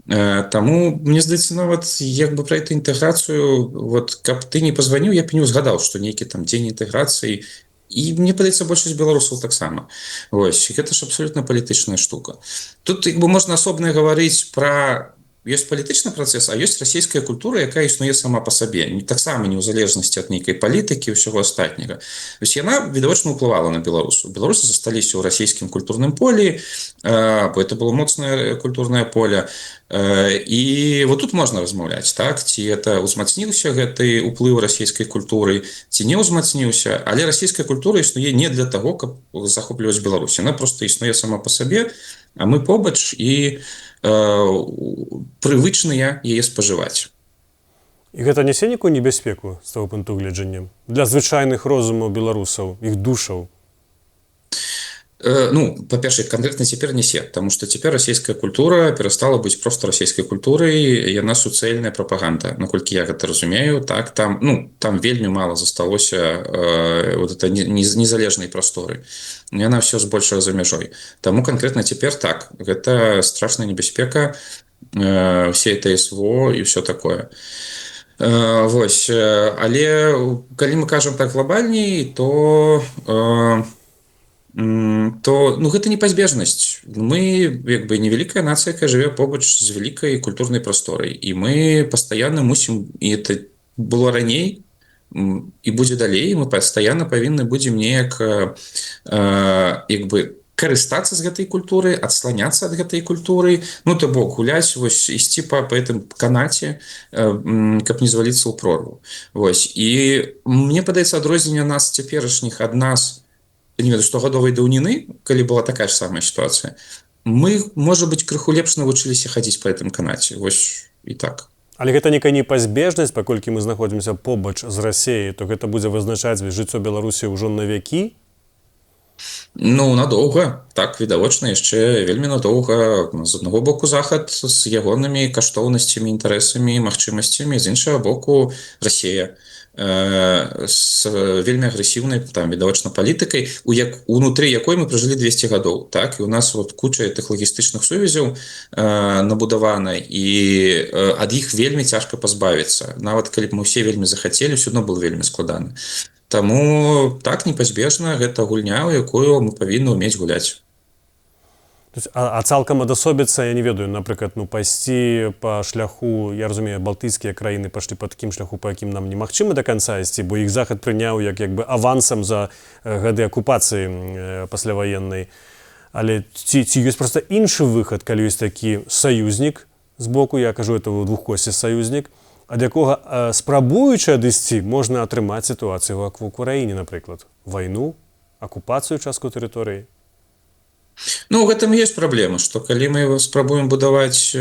Таму, мне здаецца, нават як бы пра эту інтэграцыю, каб ты не пазваніў, я б не ўзгадаў, што нейкі там дзень інтэграцыі. І мне падаецца, большасць беларусаў таксама. Вось, гэта ж абсолютна палітычная штука. Тут можна асобна гаварыць пра ёсць палітычны працэс, а ёсць расійская культура, якая існуе сама па сабе. Таксама не ў залежнасці ад нейкай палітыкі і ўсяго астатняга. Вось яна відавочна ўплывала на беларусаў. Беларусы засталіся ў расійскім культурным полі, бо это было моцнае культурнае поле. І тут можна размаўляць, так? Ці это ўзмацніўся гэты ўплыў расійскай культуры, ці не ўзмацніўся, але расійская культура існуе не для таго, каб захопліваць Беларусь. Яна проста існуе сама па сабе, а мы побач і прывычныя яе спажываць. І гэта нясе нейкую небяспеку з таго пункту гледжання для звычайных розумаў беларусаў, іх душаў? Па-першае, канкрэтна цяпер нясе, таму што цяпер расійская культура перастала быць проста расійскай культурай, яна суцэльная прапаганда, наколькі я гэта разумею, так, там вельмі мала засталося незалежнай прасторы. Яна ўсё збольшага за мяжой. Таму канкрэтна цяпер так, гэта страшная небяспека, ўсе это СВО і ўсё такое. Вось, але калі мы кажам так глобальней, то гэта непазбежнасць. Мы як бы невялікая нацыя, якая жыве побач з вялікай культурнай прасторай. І мы пастаянна мусім, і это было раней, і будзе далей, мы пастаянна павінны будзем неяк як бы карыстацца з гэтай культуры, адсланяцца ад гэтай культуры, ну то бок гуляць, вось ісці па гэтым канаце, каб не зваліцца ў прорву. Вось. І мне падаецца, адрозненне нас цяперашніх ад нас, я не ведаю, 100гадовай даўніны, калі была такая ж самая сітуацыя, мы, можа быць, крыху лепш навучыліся хадзіць па гэтым канаце. Вось і так. Але гэта некая непазбежнасць, паколькі мы знаходзімся побач з Расіяй, то гэта будзе вызначаць жыццё Беларусі ўжо на вякі? Ну, надоўга, так, відавочна, яшчэ вельмі надоўга. З аднаго боку захад з ягонымі каштоўнасцямі, інтарэсамі, магчымасцямі, з іншага боку Расія з вельмі агрэсіўнай, там, відавочна, палітыкай, унутры якой мы пражылі 200 гадоў, так, і у нас вот куча тых лагістычных сувязяў набудавана, і ад іх вельмі цяжка пазбавіцца. Нават калі б мы ўсе вельмі захацелі, ўсё адно было вельмі складана. Таму так непазбежна гэта гульня, у якую мы павінны ўмець гуляць. А цалкам адасобіцца, я не ведаю, напрыклад, пайсці па шляху, я разумею, балтыйскія краіны пайшлі па такім шляху, па якім нам немагчыма да канца ісці, бо іх захад прыняў як бы авансам за гады акупацыі пасляваеннай. Але ці ёсць проста іншы выхад, калі ёсць такі саюзнік з боку, я кажу, это двухкосці саюзнік, ад якога, спрабуючы адысці, можна атрымаць сітуацыю ва Украіне, напрыклад, вайну, акупацыю частку тэрыторыі. Ну, у гэтым ёсць праблема, што калі мы спрабуем будаваць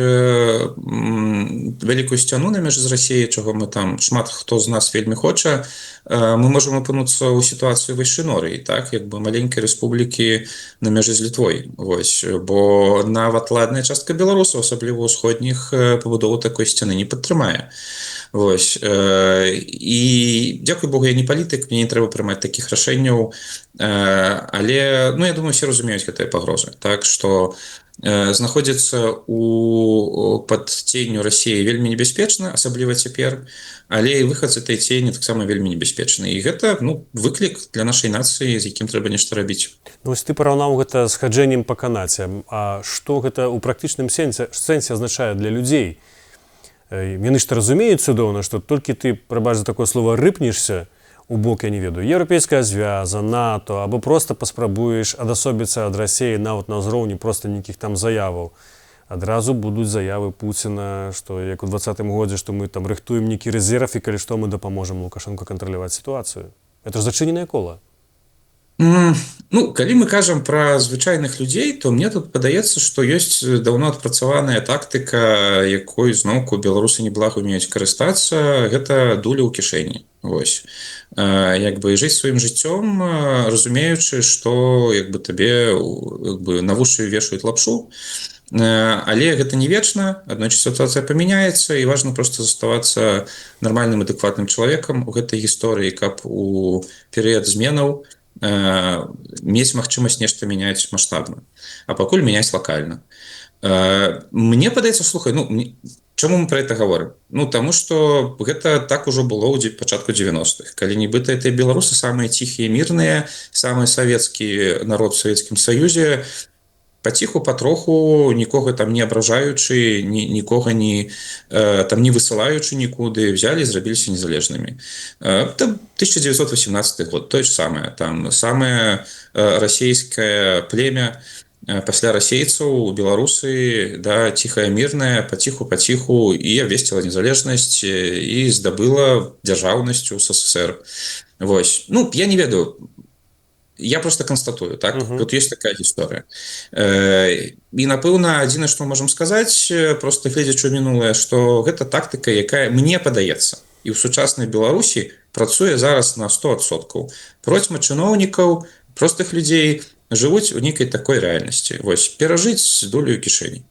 вялікую сцяну на мяжы з Расіяй, чаго мы там шмат хто з нас вельмі хоча, мы можам апынуцца ў сітуацыі Вайшынорыі, так, як бы маленькай рэспублікі на мяжы з Літвой. Вось, бо нават ладная частка беларусаў, асабліва ўсходніх, пабудову такой сцяны не падтрымае. Вось. І дзякуй Богу, я не палітык, мне не трэба прымаць такіх рашэнняў, але, ну, я думаю, все разумеюць гэтыя пагрозы. Так, што знаходзіцца пад ценню Расіі вельмі небяспечна, асабліва цяпер, але і выхад з этой цені таксама вельмі небяспечны. І гэта, ну, выклік для нашай нацыі, з якім трэба нешта рабіць. Ну, вось ты параўнаў гэта з хаджэннем па канаце. А што гэта ў практычным сэнсе азначае для людзей? Яны ж разумеюць цудоўна, што толькі ты, прабач за такое слово, рыпнешся у бок, я не ведаю, еўрапейская звяза, НАТО, або проста паспрабуеш адасобіцца ад Расіі нават на ўзроўні проста нейкіх там заяваў. Адразу будуць заявы Пуціна, што як у 2020 годзе, што мы там рыхтуем нейкі рэзерв, і калі што мы дапаможам Лукашэнку кантраляваць сітуацыю. Это ж зачыненае кола. Ну, калі мы кажам пра звычайных людзей, то мне тут падаецца, што ёсць даўно адпрацаваная тактыка, якой зноўку беларусы неблага ўмеюць карыстацца, гэта дуля ў кішэні. Вось. Як бы жыць сваім жыццём, разумеючы, што як бы табе як бы на вушы вешаюць лапшу, але гэта не вечна, аднойчы сітуацыя памяняецца, і важна проста заставацца нармальным, адэкватным чалавекам у гэтай гісторыі, каб у перыяд зменаў мець магчымасць нешта мяняць маштабна, а пакуль мяняць лакальна. Мне падаецца, слухай, ну, чаму мы пра гэта гаворым? Ну, таму што гэта так ужо было ў пачатку 90-х, калі нібыта гэтыя беларусы самыя ціхія, мірныя, самы савецкі народ у Савецкім Саюзе, паціху, патроху, нікога там не абражаючы, нікога там не высылаючы нікуды, взялі і зрабіліся незалежнымі. 1918 год, тое ж самае. Там самае расійскае племя пасля расейцаў, беларусы, да, ціхая, мірная, паціху і абвесціла незалежнасць і здабыла дзяржаўнасць у СССР. Вось. Ну, я не ведаю, я просто констатую, так? Тут есть такая гісторыя. І, напэўна, адзінае, што можам сказаць, просто гледзячы ў мінулае, што гэта тактыка, якая, мне падаецца, і ў сучаснай Беларусі працуе зараз на 100%. Процьма чыноўнікаў, простых людзей жывуць у нейкай такой рэальнасці. Вось, перажыць з долю кішэні.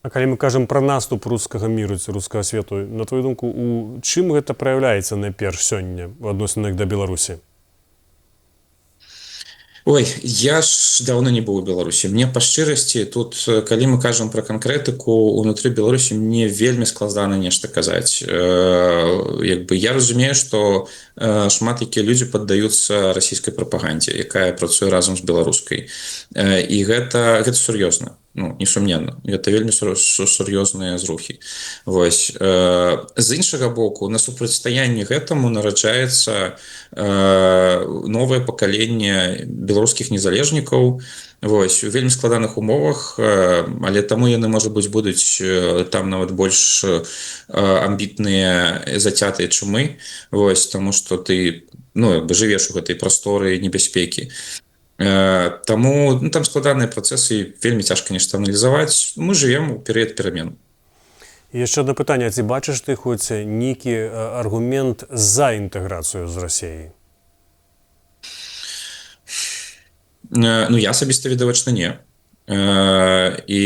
А калі мы кажам пра наступ рускага міру ці рускага свету, на твою думку, у чым гэта праяўляецца найперш сёння у адносінах да Беларусі? Ой, я ж даўно не быў у Беларусі. Мне па шчырасці тут, калі мы кажам пра канкрэтыку, унутры Беларусі мне вельмі складана нешта казаць. Як бы я разумею, што шмат якія людзі паддаюцца расійскай прапагандзе, якая працуе разам з беларускай. І гэта сур'ёзна. Ну, несумненна, гэта вельмі сур'ёзныя зрухі. Вось. З іншага боку, на супрацьстаянні гэтаму нараджаецца новае пакаленне беларускіх незалежнікаў, вось, у вельмі складаных умовах, але таму яны, можа быць, будуць там нават больш амбітныя, зацятыя, чым мы, вось, таму што ты, ну, як бы жывеш у гэтай прасторы небяспекі. Таму, ну, там складаныя працэсы, вельмі цяжка нешта аналізаваць. Мы жывем у перыяд перамен. І яшчэ одне пытанне, ці бачыш ты хоць нейкі аргумент за інтэграцыю з Расіяй? Ну, я асабіста відавочна не. І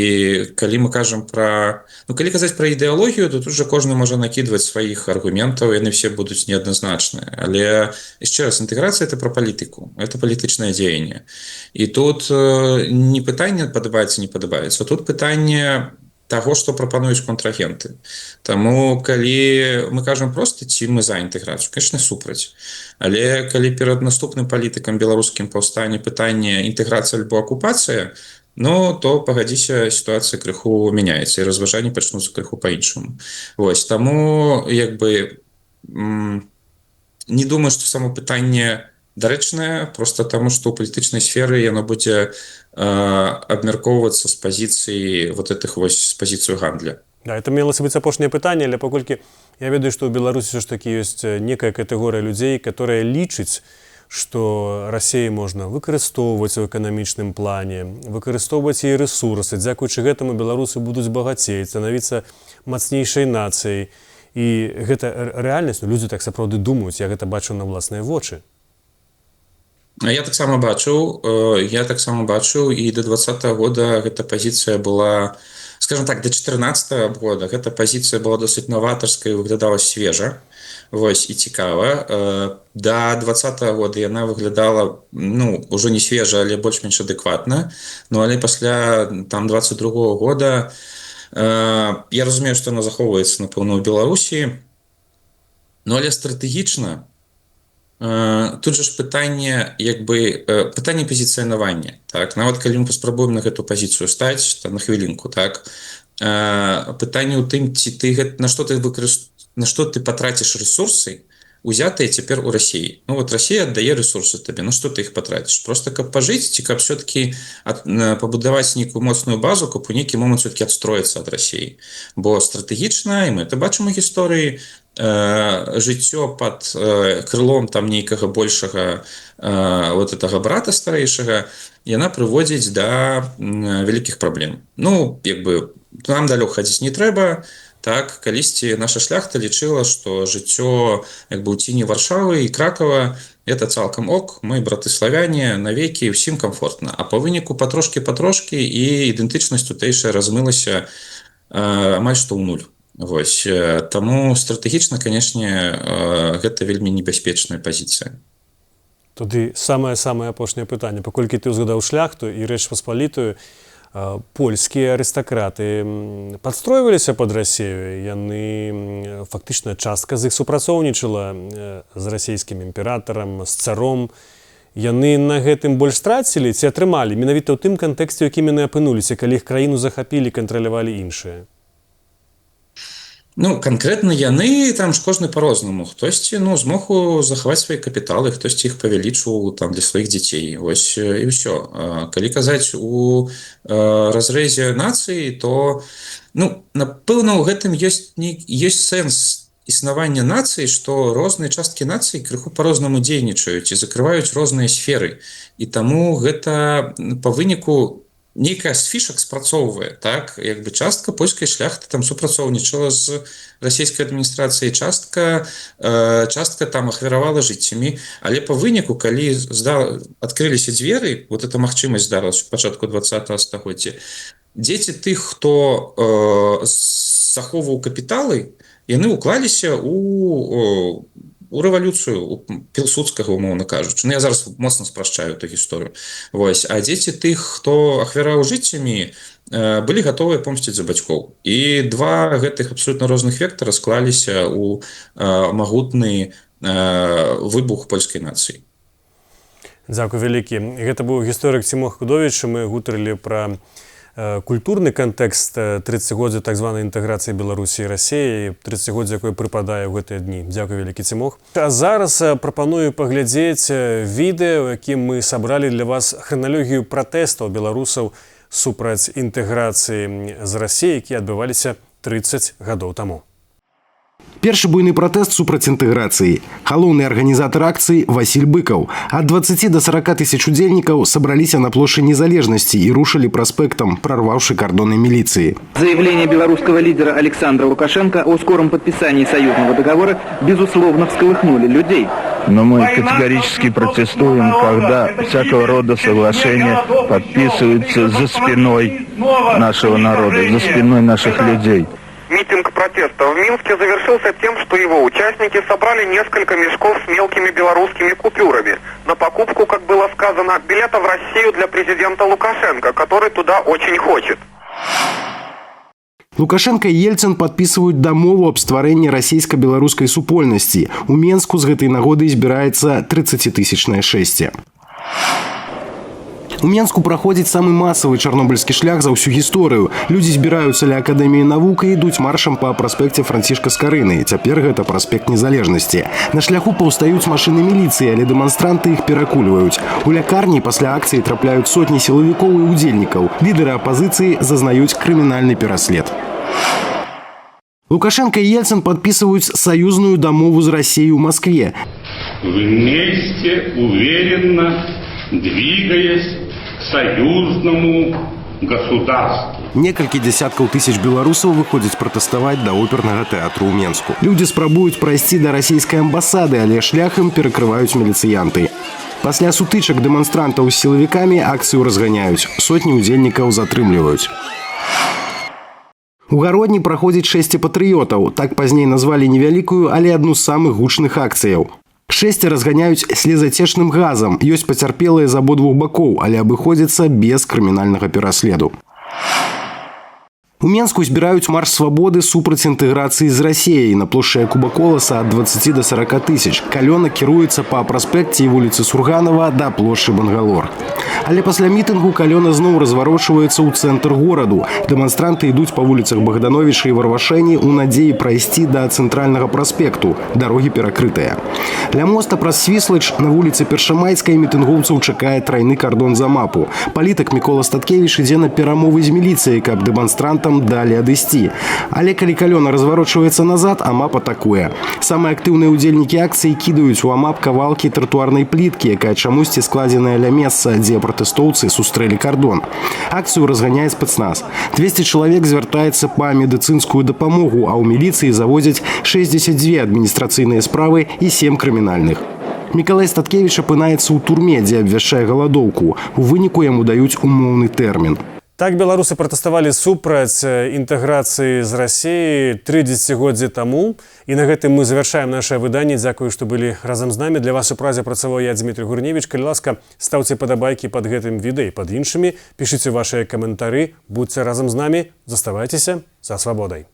калі мы кажам пра... Ну, калі казаць пра ідэалогію, то тут жа кожны можа накідваць сваіх аргументаў, яны все будуць неадназначныя. Але, яшчэ раз, інтэграцыя – это пра палітыку, это палітычнае дзеянне. І тут не пытанне падабаецца, не падабаецца, тут пытанне таго, што прапануюць контрагенты. Таму, калі мы кажам проста, ці мы за інтэграцыю, конечно, супраць. Але калі перад наступным палітыкам беларускім паўстане пытанне інтэграцыя альбо акупацыя, ну, то, пагадзіся, сітуацыя крыху мяняецца, і разважанні пачнуцца крыху па-іншаму. Вось, таму, як бы, не думаю, што само пытанне дарэчнае, проста таму, што ў палітычнай сферы яно будзе абмяркоўвацца з пазіцыі вот этих вось, з пазіцыю гандля. Да, это мелася быць апошняе пытанне, але паколькі я ведаю, што ў Беларусі ж такі ёсць некая катэгорыя людзей, которая лічыць, што Расіі можна выкарыстоўваць у эканамічным плане, выкарыстоўваць яе рэсурсы. Дзякуючы гэтаму беларусы будуць багацець, станавіцца мацнейшай нацыяй. І гэта рэальнасць, людзі так сапраўды думаюць, я гэта бачу на ўласныя вочы. Я таксама бачыў, і да 2020 года гэта пазіцыя была, скажем так, до 2014 года гэта пазіцыя была досыць новатарская, выглядала свежа, вось, і цікава. Да 2020 года яна выглядала, ну, ўжо не свежа, але больш-менш адэкватна. Ну, але пасля там 22 года я разумею, што яна захоўваецца, напэўна, у Беларусі, ну, але стратэгічна тут же ж пытанне, як бы, пытанне пазіцыянавання, так? Нават калі мы паспрабуем на гэту пазіцыю стаць, там, на хвілінку, так? Пытанне ў тым, ці ты на што ты патраціш рэсурсы, узятыя цяпер у Расіі. Ну, вот Расія аддае рэсурсы табе, на што ты іх патраціш? Просто каб пажыць, ці каб все-таки пабудаваць нейкую моцную базу, каб у нейкі момант все-таки адстроіцца ад Расіі. Бо стратэгічна, і мы это бачым у гісторыі, жыццё пад крылом там нейкага большага вот этого брата старэйшага, яна прыводзіць да вялікіх праблем. Ну, як бы, нам далёк хадзіць не трэба, так, калісьці наша шляхта лічыла, што жыццё як бы ў ціні Варшавы і Кракава это цалкам ок, мы браты славяне, навекі, ўсім комфортна. А па выніку патрошкі і ідэнтычнасць тутэйшая размылася амаль што ў нуль. Вось, таму стратэгічна, канешне, гэта вельмі небяспечная пазіцыя. Туды самае-самае апошняе пытанне. Паколькі ты ўзгадаў шляхту і Рэч Паспалітую, польскія арыстакраты падстройваліся пад Расію. Яны, фактычна, частка з іх супрацоўнічала з расійскім імператарам, з царом. Яны на гэтым больш страцілі ці атрымалі? Менавіта ў тым кантэксце, у якім яны апынуліся, калі іх краіну захапілі, кантралявалі іншыя. Ну, канкрэтна яны, там ж кожны па-рознаму. Хтосьці, ну, змог захаваць свае капіталы, хтосьці іх павялічваў там для сваіх дзяцей. Вось і ўсё. Калі казаць у разрэзе нацыі, то, ну, напэўна, у гэтым ёсць сэнс існавання нацыі, што розныя часткі нацыі крыху па-рознаму дзейнічаюць і закрываюць розныя сферы. І таму гэта па выніку нейкая з фішак спрацоўвае, так? Як бы частка польскай шляхты там супрацоўнічала з расійскай адміністрацыяй, частка там ахвяравала жыццямі, але па выніку, калі адкрыліся дзверы, вот эта магчымасць здарылася ў пачатку 20-го стагоддзя, дзеці тых, хто захоўваў капіталы, яны ўклаліся у рэвалюцыю, у пілсудскага, умоўна кажучы. Ну, я зараз моцна спрашчаю эту гісторыю. Вось. А дзеці тых, хто ахвяраў жыццямі, былі гатовыя помсціць за бацькоў. І два гэтых абсолютна розных вектара склаліся ў магутны выбух польскай нацыі. Дзякуй вялікі. Гэта быў гісторык Цімох Худовіч. Мы гутарылі пра культурны кантэкст 30-годдзя так званай інтэграцыі Беларусі і Расіі, 30-годдзя, якое прыпадае ў гэтыя дні. Дзякуй вялікі, Цімох. А зараз прапаную паглядзець відэа, у якім мы сабралі для вас храналогію пратэстаў беларусаў супраць інтэграцыі з Расіі, якія адбываліся 30 гадоў таму. Першы буйны пратэст супраць інтэграцыі. Галоўны арганізатар акцыі Васіль Быкаў. Ад 20 до 40 тысяч удзельнікаў сабраліся на плошчы Незалежнасці і рушылі праспектам, прорваўшы кардоны милиции. Заявление белорусского лидера Александра Лукашенко о скором подписании союзного договора безусловно всколыхнули людей. Но мы категорически протестуем, когда всякого рода соглашения подписываются за спиной нашего народа, за спиной наших людей. Митинг протеста в Минске завершился тем, что его участники собрали несколько мешков с мелкими белорусскими купюрами на покупку, как было сказано, билета в Россию для президента Лукашенко, который туда очень хочет. Лукашенко и Ельцин подписывают дамову об стварэнні расійска-беларускай супольнасці. У Менску з гэтай нагоды збіраецца 30-тысячнае шэсце. У Менску праходзіць самы масавы чарнобыльскі шлях за ўсю гісторыю. Людзі збіраюцца ля Акадэміі навук і ідуць маршам па праспекце Францішка Скарыны. Цяпер гэта праспект Незалежнасці. На шляху паўстаюць машыны міліцыі, але дэманстранты іх перакульваюць. У лякарні пасля акцыі трапляюць сотні сілавікоў і удзельнікаў. Лідары апазіцыі зазнаюць крымінальны пераслед. Лукашенко и Ельцин подписывают союзную дамову с Россией в Москве. Вместе, уверенно, двигаясь к союзному государству. Некалькі десяткаў тысяч беларусаў выходзяць пратэставаць да опернага тэатру ў Менску. Людзі спрабуюць прайсці да расійскай амбасады, але шлях ім перакрываюць міліцыянты. Пасля сутычак дэманстрантаў з сілавікамі акцыю разганяюць. Сотні удзельнікаў затрымліваюць. У Гародні праходзіць шэсце патрыётаў. Так пазней назвалі невялікую, але адну з самых гучных акцыяў. Шэсце разганяюць слезацечным газам. Ёсць пацярпелыя з абодвух бакоў, але абыходзіцца без крымінальнага пераследу. У Менску збіраюць марш свабоды супраць інтэграцыі з Расіяй на плошчы Якуба Коласа ад 20 до 40 тысяч. Калёна кіруецца па праспекце і вуліцы Сурганова да плошчы Бангалор. Але пасля мітынгу калёна зноў разварочваецца ў цэнтр гораду. Дэманстранты ідуць па вуліцах Богдановича і Варвашэні ў надзеі прайсці да цэнтральнага праспекту. Дарогі перакрытыя. Ля моста праз Свіслач на вуліцы Першамайскай мітынгоўцаў чакае трайны кардон за мапу. Палітык Мікола Статкевіч ідзе на перамовы з міліцыяй, каб дэманстрантам далі адысці. Але калі калёна разварочваецца назад, АМАП атакуе. Самыя актыўныя удзельнікі акцыі кідаюць у АМАП кавалкі тратуарнай пліткі, якая чамусьці складзеная ля месца, дзе пратэстоўцы сустрэлі кардон. Акцыю разганяе спецназ. 200 чалавек звяртаецца па медыцынскую дапамогу, а ў міліцыі завозяць 62 адміністрацыйныя справы і 7 крымінальных. Мікалай Статкевіч апынаецца ў турме, дзе абвяшчае галадоўку. У выніку яму даюць умоўны тэрмін. Так беларусы пратэставалі супраць інтэграцыі з Расіяй 30 годдзі таму. І на гэтым мы завяршаем наше выданне. Дзякую, што былі разам з намі. Для вас у празе працаваў я, Дмітрий Гурневіч. Калі ласка, стаўце падабайкі пад гэтым відэа і пад іншымі. Пішыце вашыя каментары. Будьце разам з намі. Заставайцеся за свабодай.